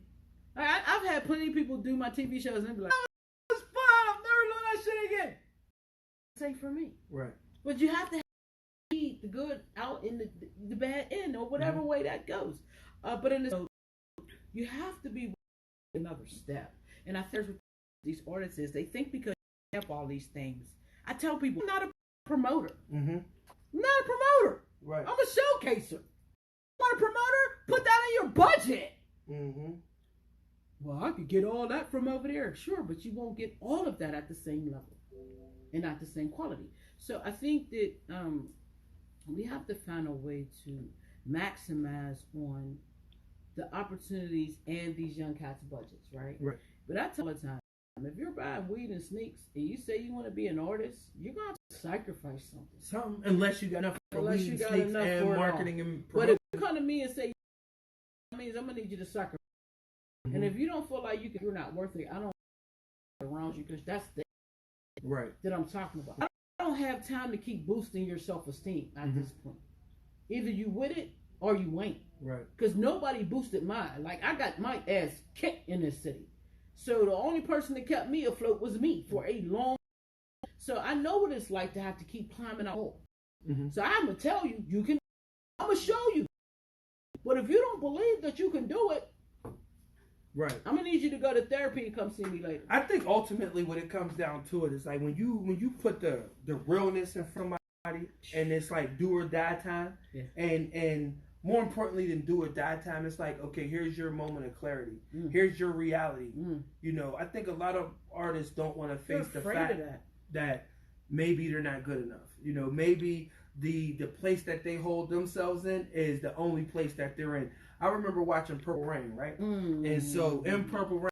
Speaker 3: I've had plenty of people do my TV shows and be like, "Oh, it's fun. I've never done that shit again." It's ain't for me.
Speaker 4: Right.
Speaker 3: But you have to keep the good out in the bad in, or whatever way that goes. But in this, you have to be another step. And I think with these artists is they think because you have all these things. I tell people, I'm not a promoter.
Speaker 4: Mm-hmm.
Speaker 3: I'm not a promoter.
Speaker 4: Right.
Speaker 3: I'm a showcaser. You want a promoter? Put that in your budget.
Speaker 4: Mm-hmm.
Speaker 3: Well, I could get all that from over there. Sure, but you won't get all of that at the same level and not the same quality. So I think that we have to find a way to maximize on the opportunities and these young cats' budgets, right?
Speaker 4: Right.
Speaker 3: But I tell the time, if you're buying weed and sneaks and you say you want to be an artist, you're going to sacrifice something.
Speaker 4: Unless you got enough for weed and sneaks and marketing and promotion.
Speaker 3: But if you come to me and say, that means I'm going to need you to sacrifice. Mm-hmm. And if you don't feel like you're not worth it, I don't around you, because that's the that I'm talking about. I don't have time to keep boosting your self-esteem at this point. Either you with it or you ain't.
Speaker 4: Right.
Speaker 3: Because nobody boosted mine. Like, I got my ass kicked in this city. So the only person that kept me afloat was me for a long time. So I know what it's like to have to keep climbing out. Mm-hmm. So I'm going to tell you, you can. I'm going to show you. But if you don't believe that you can do it,
Speaker 4: right,
Speaker 3: I'm going to need you to go to therapy and come see me later.
Speaker 4: I think ultimately what it comes down to it is like when you put the realness in front of somebody, and it's like do or die time, and more importantly than do or die time, it's like, okay, here's your moment of clarity. Here's your reality. I think a lot of artists don't want to face the fact that maybe they're not good enough. Maybe the place that they hold themselves in is the only place that they're in. I remember watching Purple Rain, right? And so in Purple Rain,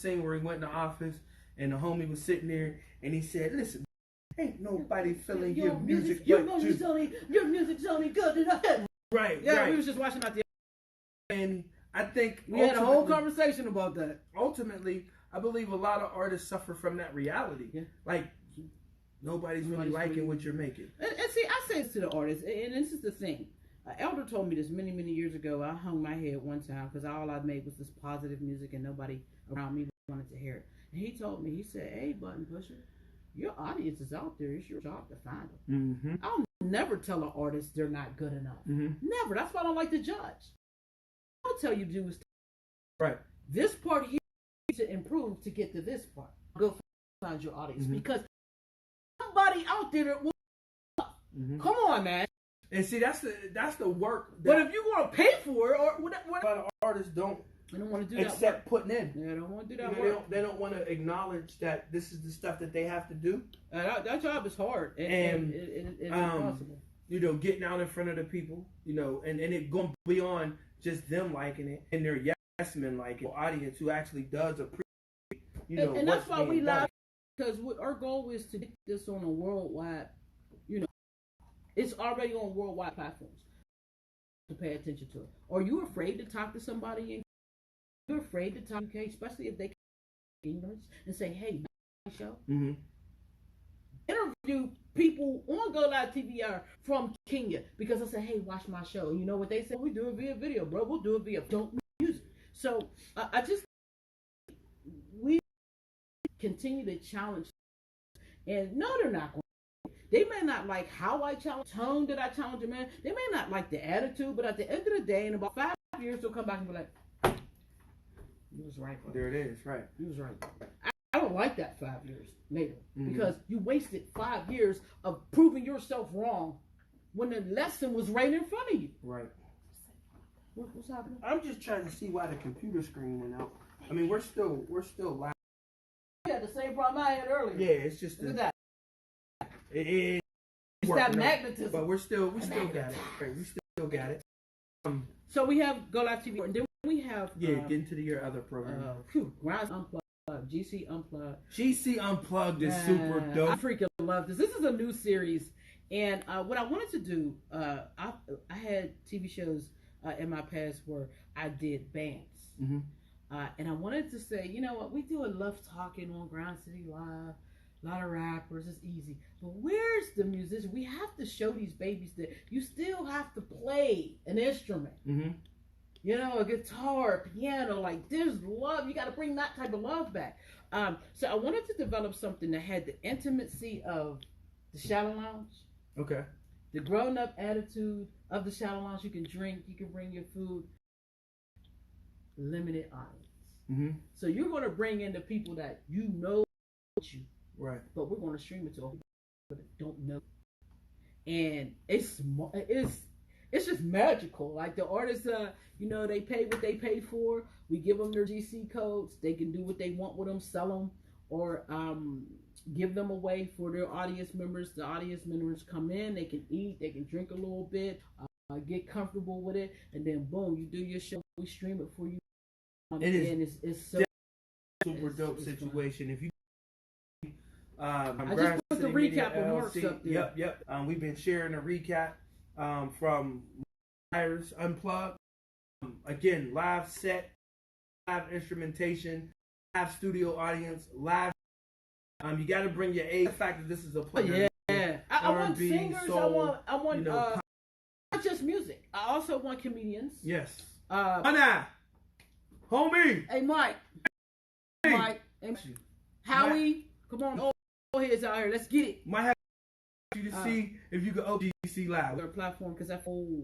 Speaker 4: scene where he went in the office and the homie was sitting there and he said, "Listen, ain't nobody feeling your music
Speaker 3: your
Speaker 4: but
Speaker 3: music's only good enough."
Speaker 4: Right.
Speaker 3: Yeah,
Speaker 4: right.
Speaker 3: we was just watching out the.
Speaker 4: And I think
Speaker 3: we had a whole conversation about that.
Speaker 4: Ultimately, I believe a lot of artists suffer from that reality. Yeah. Like nobody's really liking what you're making.
Speaker 3: And see, I say this to the artists, and this is the thing. An elder told me this many, many years ago. I hung my head one time because all I made was this positive music, and nobody around me wanted to hear it. And he told me, he said, "Hey, Button Pusher, your audience is out there. It's your job to find them." Mm-hmm. I'll never tell an artist they're not good enough. Mm-hmm. Never. That's why I don't like to judge. I'll tell you to do is
Speaker 4: right.
Speaker 3: This part here to improve to get to this part. Go find your audience because somebody out there that will. Come on, man.
Speaker 4: And see, that's the work.
Speaker 3: But if you're going to pay for it, or what
Speaker 4: a lot of artists don't
Speaker 3: want to do that
Speaker 4: except putting in.
Speaker 3: They don't want to do that
Speaker 4: work. They don't want to acknowledge that this is the stuff that they have to do.
Speaker 3: That job is hard, and it's impossible.
Speaker 4: Getting out in front of the people, and it going beyond just them liking it and their yes men like it, audience who actually does appreciate,
Speaker 3: and that's why we laugh, because our goal is to get this on a worldwide, it's already on worldwide platforms to pay attention to it. Are you afraid to talk to somebody in? You're afraid to talk, okay, especially if they can English and say, "Hey, my show." Interview people on Go Live TV are from Kenya because I say, "Hey, watch my show." And you know what they say? We do it via video, bro. We'll do it via. Don't use it. So we continue to challenge, and no, they're not going. They may not like how I challenge, tone that I challenge a man. They may not like the attitude, but at the end of the day, in about 5 years, they'll come back and be like, "You was right, bro.
Speaker 4: There it is, right.
Speaker 3: You was right." I don't like that 5 years later because you wasted 5 years of proving yourself wrong when the lesson was right in front of you.
Speaker 4: Right.
Speaker 3: What's happening?
Speaker 4: I'm just trying to see why the computer screen went out. I mean, we're still live.
Speaker 3: You had the same problem I had earlier.
Speaker 4: Yeah, it's just
Speaker 3: look at that.
Speaker 4: It's
Speaker 3: that magnetism.
Speaker 4: But we still got it. Right, we still got it.
Speaker 3: So we have Go Live TV, and then we have
Speaker 4: get into your other program.
Speaker 3: Grind Unplugged, GC Unplugged.
Speaker 4: GC Unplugged is super dope.
Speaker 3: I freaking love this. This is a new series, and what I wanted to do, I had TV shows in my past where I did bands, and I wanted to say, you know what, we do a love talking on Ground City Live. A lot of rappers, it's easy. But where's the musician? We have to show these babies that you still have to play an instrument. A guitar, a piano, like there's love. You got to bring that type of love back. So I wanted to develop something that had the intimacy of the Shadow Lounge.
Speaker 4: Okay.
Speaker 3: The grown-up attitude of the Shadow Lounge. You can drink, you can bring your food. Limited audience. So you're going to bring in the people that you know you.
Speaker 4: Right.
Speaker 3: But we're going to stream it to people that don't know. And it's just magical. Like the artists, they pay what they pay for. We give them their GC codes. They can do what they want with them, sell them, or give them away for their audience members. The audience members come in, they can eat, they can drink a little bit, get comfortable with it, and then boom, you do your show. We stream it for you. It's so
Speaker 4: super dope situation. If you
Speaker 3: I just put the recap remarks up there.
Speaker 4: Yep. We've been sharing a recap from Myers Unplugged. Again, live set, live instrumentation, live studio audience, live. You got to bring your A. The fact that this is a play.
Speaker 3: Yeah. I want singers.
Speaker 4: Soul,
Speaker 3: I want not just music. I also want comedians.
Speaker 4: Yes. Anna, homie.
Speaker 3: Hey, Mike.
Speaker 4: Hey.
Speaker 3: Mike. Hey, Howie. Come on. Heads out here. Let's get it.
Speaker 4: Might have you to see if you can OGC Live.
Speaker 3: Our platform, because I'm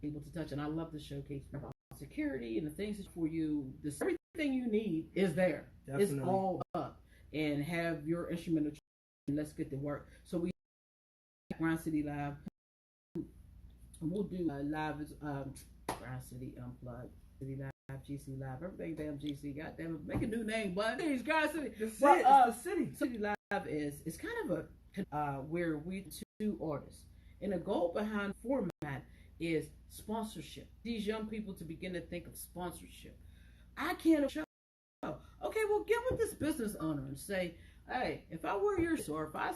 Speaker 3: able to touch, and I love to showcase about security and the things for you. Everything you need is there. Definitely. It's all up, and have your instrumental. And let's get to work. So we Ground City Live. We'll do live as Ground City Unplugged, City Live, GC Live, everything damn GC. Goddamn it, make a new name, but it's Ground City.
Speaker 4: It's the city.
Speaker 3: City Live is kind of a where we two artists, and the goal behind the format is sponsorship. These young people to begin to think of sponsorship. I can't show. Okay, well, get with this business owner and say, hey, if I were your store, if I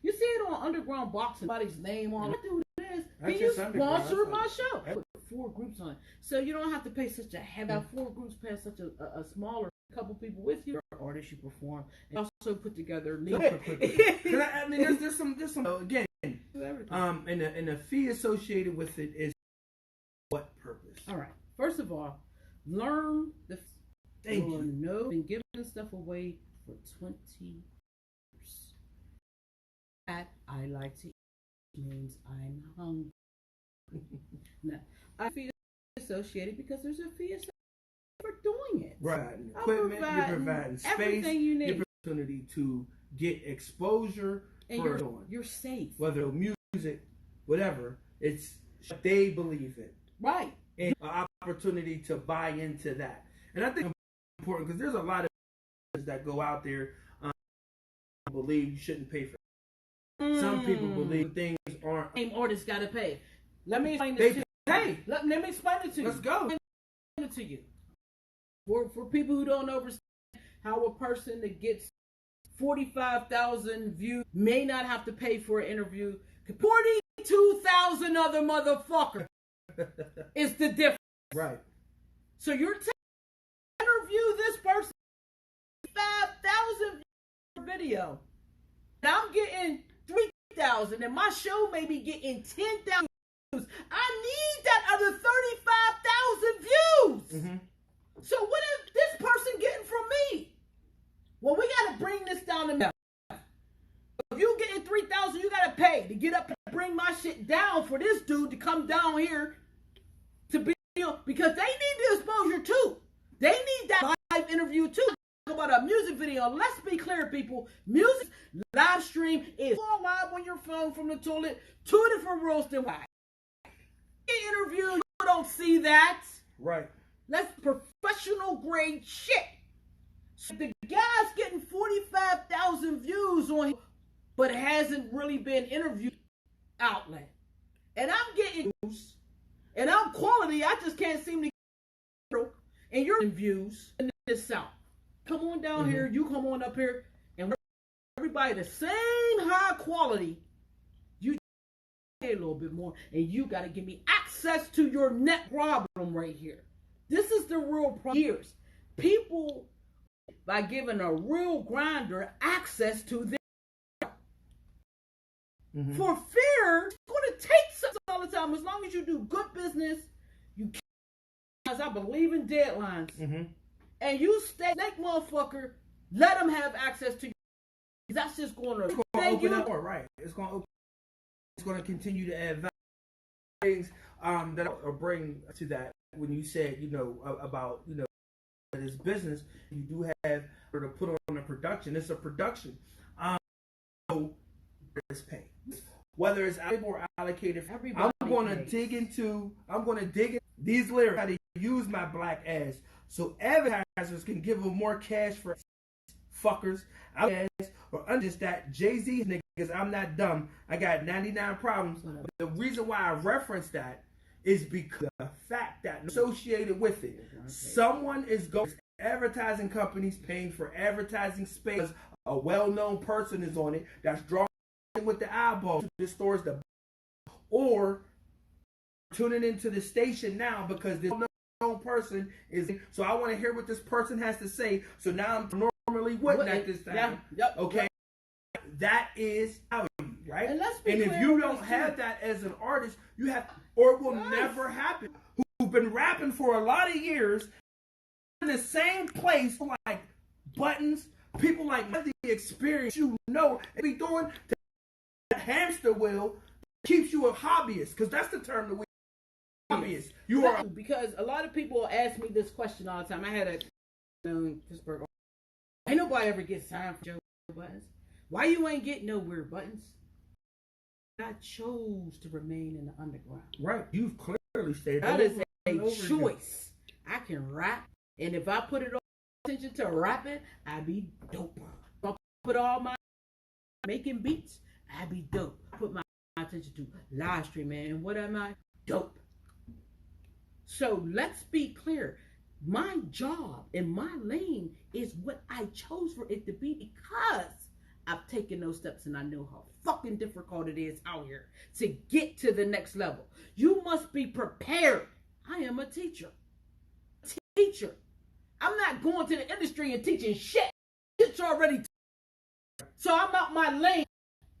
Speaker 3: you see it on Underground Boxing, somebody's name on it. Do this. Can you sponsor my show? Put 4 groups on it, so you don't have to pay such a heavy. 4 groups pay such a smaller couple people with you. Artists you perform, and also put together.
Speaker 4: I mean, there's some again, and the fee associated with it is what purpose?
Speaker 3: All right. First of all, learn the.
Speaker 4: Thank you.
Speaker 3: Know been giving this stuff away for 20 years. That I like to eat means I'm hungry. Now, I feel associated because there's a fee associated for doing it.
Speaker 4: Right. Equipment, you're providing space,
Speaker 3: everything you need.
Speaker 4: you're opportunity to get exposure
Speaker 3: and
Speaker 4: for
Speaker 3: you're safe.
Speaker 4: Whether music, whatever, it's what they believe in.
Speaker 3: Right.
Speaker 4: And an opportunity to buy into that. And I think it's important because there's a lot of that go out there believe you shouldn't pay for it. Some people believe things aren't.
Speaker 3: Same artists got to pay. Let me explain this to you.
Speaker 4: Hey,
Speaker 3: let me explain it to you.
Speaker 4: Let's go.
Speaker 3: Let me explain it to you. For people who don't understand how a person that gets 45,000 views may not have to pay for an interview. 42,000 other motherfuckers is the difference.
Speaker 4: Right.
Speaker 3: So you're interview this person 5,000 video. And I'm getting 3,000 and my show may be getting 10,000 views. I need that other 35,000 views. Mm-hmm. So what is this person getting from me? Well, we got to bring this down to now. If you getting 3,000, you got to pay to get up and bring my shit down for this dude to come down here to be, because they need the exposure too. They need that live interview too. Talk about a music video. Let's be clear, people. Music live stream is all live on your phone from the toilet. 2 different rules than why. Interview, you don't see that.
Speaker 4: Right.
Speaker 3: That's professional grade shit. So the guy's getting 45,000 views on him, but it hasn't really been interviewed outlet. And I'm getting views, and I'm quality. I just can't seem to get, and you're in views in this South. Come on down here, you come on up here, and everybody the same high quality. You pay a little bit more, and you got to give me access to your net problem right here. This is the real problem. Years. People, by giving a real grinder access to them. For fear, it's going to take something all the time. As long as you do good business, you can't, I believe in deadlines. And you stay, like motherfucker, let them have access to you. That's just going to
Speaker 4: open up more, right? It's going to open. It's going to continue to add value. Things that I'll bring to that. When you said, about, this business, you do have to put on a production. It's a production. So it's paid. Whether it's or allocated, I'm going to dig into these lyrics, how to use my black ass, so advertisers can give them more cash for fuckers. Or just that Jay-Z niggas, I'm not dumb. I got 99 problems. But the reason why I reference that is because the fact that associated with it, someone is going, advertising companies paying for advertising space. A well-known person is on it that's drawing with the eyeballs. This store's the, or tuning into the station now because this known person is. So I want to hear what this person has to say. So now I'm normally wouldn't at this time. Okay, that is value, right? And if you don't have that as an artist, you have, or it will never happen. Who've been rapping for a lot of years in the same place, like Buttons, people like the experience, and be doing the hamster wheel keeps you a hobbyist, because that's the term that we hobbyist. You are,
Speaker 3: because a lot of people ask me this question all the time. I had a in Pittsburgh. Ain't nobody ever gets signed for Joe Buttons. Why you ain't getting nowhere, Buttons? I chose to remain in the underground.
Speaker 4: Right. You've clearly stated
Speaker 3: that is a choice. I can rap, and if I put it on attention to rapping, I be dope. If I put all my making beats, I be dope. Put my attention to live streaming, and what am I? Dope. So let's be clear. My job and my lane is what I chose for it to be, because I've taken those steps and I know how fucking difficult it is out here to get to the next level. You must be prepared. I am a teacher. I'm not going to the industry and teaching shit. It's already so I'm out my lane.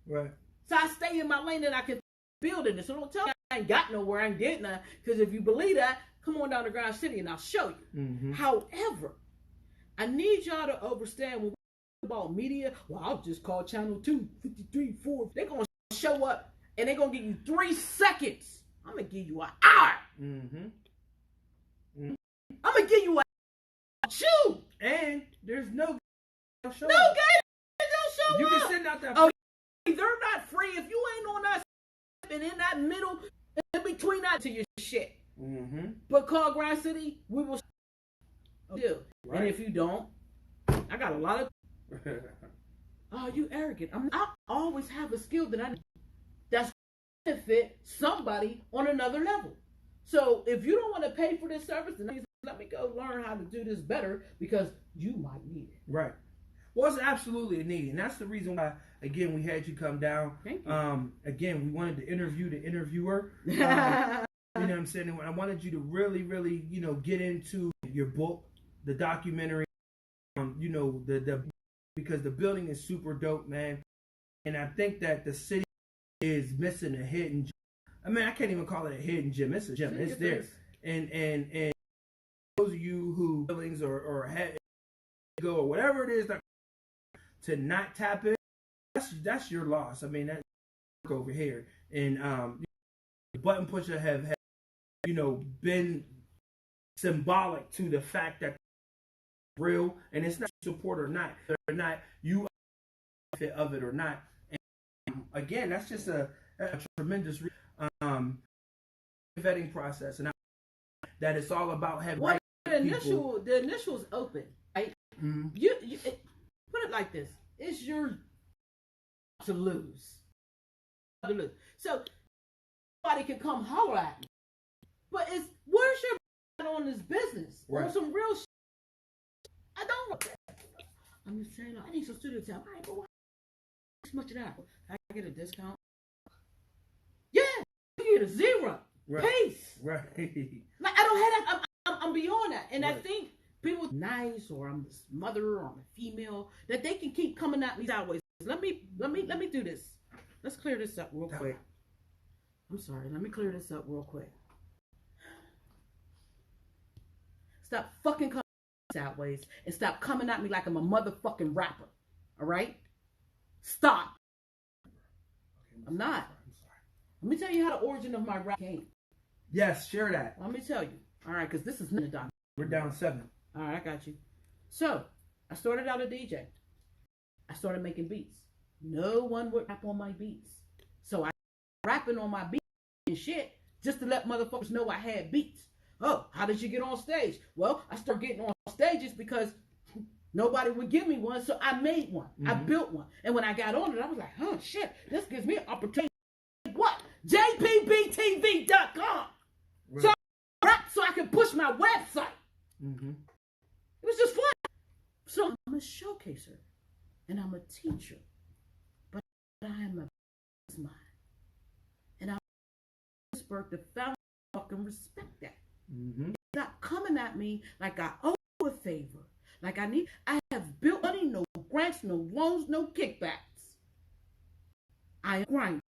Speaker 4: Right.
Speaker 3: So I stay in my lane and I can build in it. So don't tell me I ain't got nowhere, I ain't getting none. Because if you believe that, come on down to Ground City and I'll show you. However, I need y'all to understand when we talk about media. Well, I'll just call channel 2, 53, 4. They're going to show up and they're going to give you 3 seconds. I'm going to give you an hour. I'm going to give you a shoot.
Speaker 4: And there's no show.
Speaker 3: No gays don't show
Speaker 4: You
Speaker 3: up.
Speaker 4: can send out that.
Speaker 3: Oh, they're not free if you ain't on that and in that middle, in between that to your shit.
Speaker 4: Mm-hmm.
Speaker 3: But call Grind City, we will do.
Speaker 4: Right.
Speaker 3: And if you don't, I got a lot of. Oh, you arrogant. I always have a skill that's benefit somebody on another level. So if you don't want to pay for this service, then let me go learn how to do this better because you might need it.
Speaker 4: Right. Well, it's absolutely a need, and that's the reason why, again, we had you come down.
Speaker 3: Thank you.
Speaker 4: Again, we wanted to interview the interviewer. You know what I'm saying? And I wanted you to really, really, get into your book, the documentary, the because the building is super dope, man. And I think that the city is missing a hidden gem. I mean, I can't even call it a hidden gem. It's a gem. It's there. And those of you who feelings or had go or whatever it is that to not tap in, that's your loss. I mean, that's over here. And DaButtonPusha have been symbolic to the fact that real, and it's not support or not. They're not you fit of it or not. And again, that's just a tremendous vetting process, and that it's all about having
Speaker 3: what the initials open. Right?
Speaker 4: Mm-hmm.
Speaker 3: You put it like this: it's your to lose. So nobody can come holler at me, but it's where's your on this business
Speaker 4: right.
Speaker 3: on some real shit. I don't. I'm just saying, I need some studio time. I ain't gonna watch much of that. I get a discount. Yeah, you get a zero.
Speaker 4: Right.
Speaker 3: Peace.
Speaker 4: Right.
Speaker 3: Like I don't have that. I'm beyond that, and
Speaker 4: right.
Speaker 3: I think people nice or I'm this mother or I'm a female that they can keep coming at me sideways. Let me do this. Let's clear this up real quick. I'm sorry. Let me clear this up real quick. Stop fucking coming sideways and stop coming at me like I'm a motherfucking rapper. All right? Stop. I'm not.
Speaker 4: I'm sorry.
Speaker 3: Let me tell you how the origin of my rap came.
Speaker 4: Yes, share that.
Speaker 3: Let me tell you. All right, because this is not a doc.
Speaker 4: We're down 7.
Speaker 3: All right, I got you. So, I started out a DJ. I started making beats. No one would rap on my beats. So I rapping on my beats and shit just to let motherfuckers know I had beats. Oh, how did you get on stage? Well, I started getting on stages because nobody would give me one, so I made one. Mm-hmm. I built one. And when I got on it, I was like, huh, shit, this gives me an opportunity. What? JPBTV.com. Right. So I rap so I can push my website. Mm-hmm. It was just fun. So I'm a showcaser and I'm a teacher, but I am a business mind. And I'm Pittsburgh, the family fucking respect that. Mm-hmm. Stop coming at me like I owe a favor. Like I have built money, no grants, no loans, no kickbacks. I am a grinder.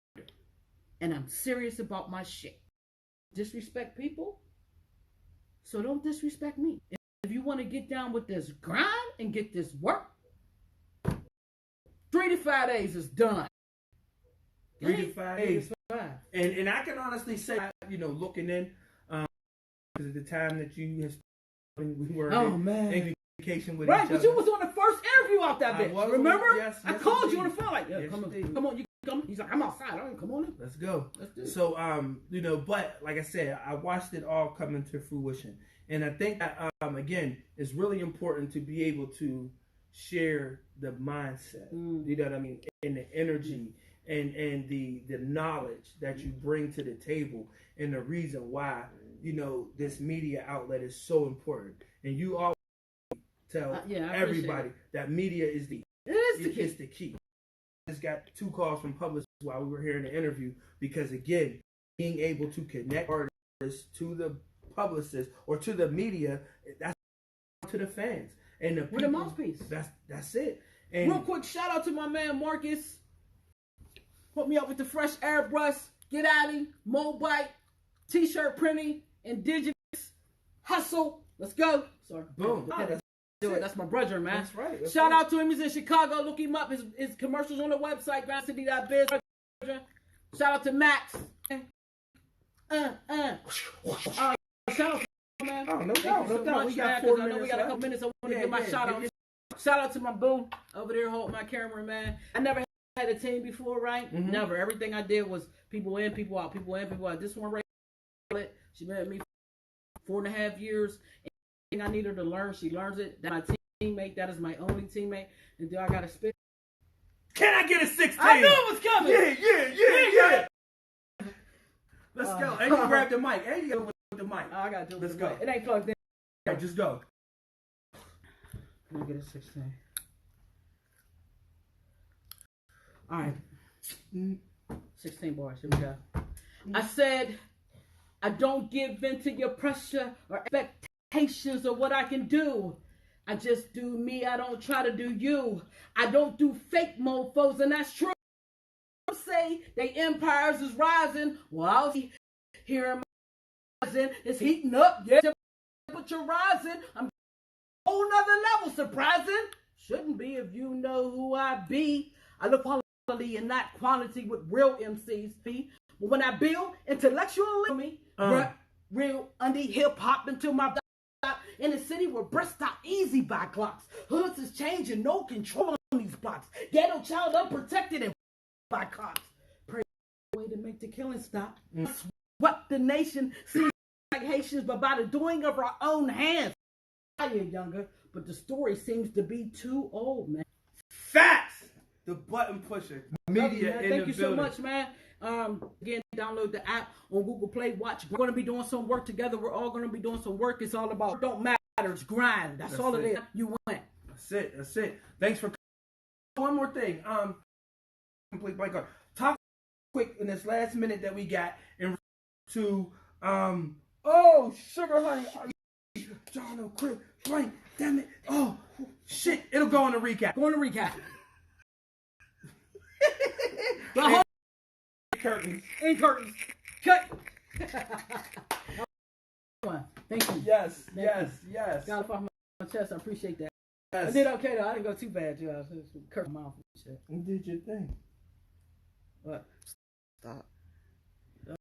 Speaker 3: And I'm serious about my shit. Disrespect people, so don't disrespect me. If you want to get down with this grind and get this work, 3 to 5 days is done.
Speaker 4: 3 to 5 days. And I can honestly say, looking in, because at the time that you we were in communication with each other.
Speaker 3: Right, but you was on the first interview out that bitch. Remember?
Speaker 4: Yes,
Speaker 3: I called
Speaker 4: indeed.
Speaker 3: you on the phone like, come on, you come. He's like, I'm outside. I don't come on in.
Speaker 4: Let's go.
Speaker 3: Let's do it.
Speaker 4: So, but like I said, I watched it all come into fruition. And I think that, again, it's really important to be able to share the mindset, you know what I mean, and the energy and the knowledge that you bring to the table and the reason why, this media outlet is so important. And you always tell everybody that media is the key. I just got 2 calls from publishers while we were here in the interview because, again, being able to connect artists to the publicists or to the media, that's to the fans and the
Speaker 3: the mouthpiece.
Speaker 4: That's it. And
Speaker 3: real quick, shout out to my man Marcus. Put me up with the fresh airbrush, get out of Mobite, t-shirt printing, indigenous hustle. Let's go. Sorry.
Speaker 4: Boom.
Speaker 3: That's my brother, man.
Speaker 4: That's right.
Speaker 3: Shout out to him. He's in Chicago. Look him up. His commercials on the website, grindcity.biz. Shout out to Max. Shout out, man.
Speaker 4: Oh, no doubt.
Speaker 3: So
Speaker 4: We got
Speaker 3: I
Speaker 4: 4
Speaker 3: know
Speaker 4: minutes.
Speaker 3: we got a couple minutes. I want to give my shout out. Shout out to my boo over there holding my camera, man. I never had a team before, right?
Speaker 4: Mm-hmm.
Speaker 3: Never. Everything I did was people in, people out, people in, people out. This one right here, she been with me for 4.5 years. Anything I need her to learn, she learns it. That's my teammate. That is my only teammate. And do I got to spit?
Speaker 4: Can I get a 16?
Speaker 3: I knew it was coming.
Speaker 4: Yeah. Let's go. And you grab the mic. And you go with the mic.
Speaker 3: I got to do it.
Speaker 4: Let's go.
Speaker 3: It ain't plugged in.
Speaker 4: Okay, just go.
Speaker 3: Let me get a 16. All right. 16 bars. Here we go. I said, I don't give in to your pressure or expectations of what I can do. I just do me. I don't try to do you. I don't do fake mofos, and that's true. Say they empires is rising. Well, I'll see here in my rising. It's heating up. Yeah, temperature rising. I'm whole nother level. Surprising. Shouldn't be if you know who I be. I look quality and not quantity with real MCs be. But when I build intellectually, real undie hip hop into my in the city where breasts stop easy by clocks. Hoods is changing, no control on these blocks. Ghetto child unprotected and by cops. Pray way to make the killing stop. Swept the nation, see like Haitians, but by the doing of our own hands. I am younger, but the story seems to be too old, man.
Speaker 4: Facts. The button pusher. Media in
Speaker 3: Thank
Speaker 4: the
Speaker 3: you so
Speaker 4: building.
Speaker 3: much, man. Again, download the app on Google Play. Watch. We're going to be doing some work together. We're all going to be doing some work. It's all about don't matter. It's grind. That's all it is. You win.
Speaker 4: That's it. Thanks for one more thing. Complete blank. Talk quick in this last minute that we got to Sugar Honey. John, quick, blank. Damn it. Oh shit. It'll go on the recap. Curtains.
Speaker 3: In curtains. Cut. Thank you.
Speaker 4: Yes.
Speaker 3: Got it off my chest. I appreciate that.
Speaker 4: Yes.
Speaker 3: I did okay though. I didn't go too bad, Joe. Curtain mouth and shit.
Speaker 4: You did your thing.
Speaker 3: What?
Speaker 1: Stop.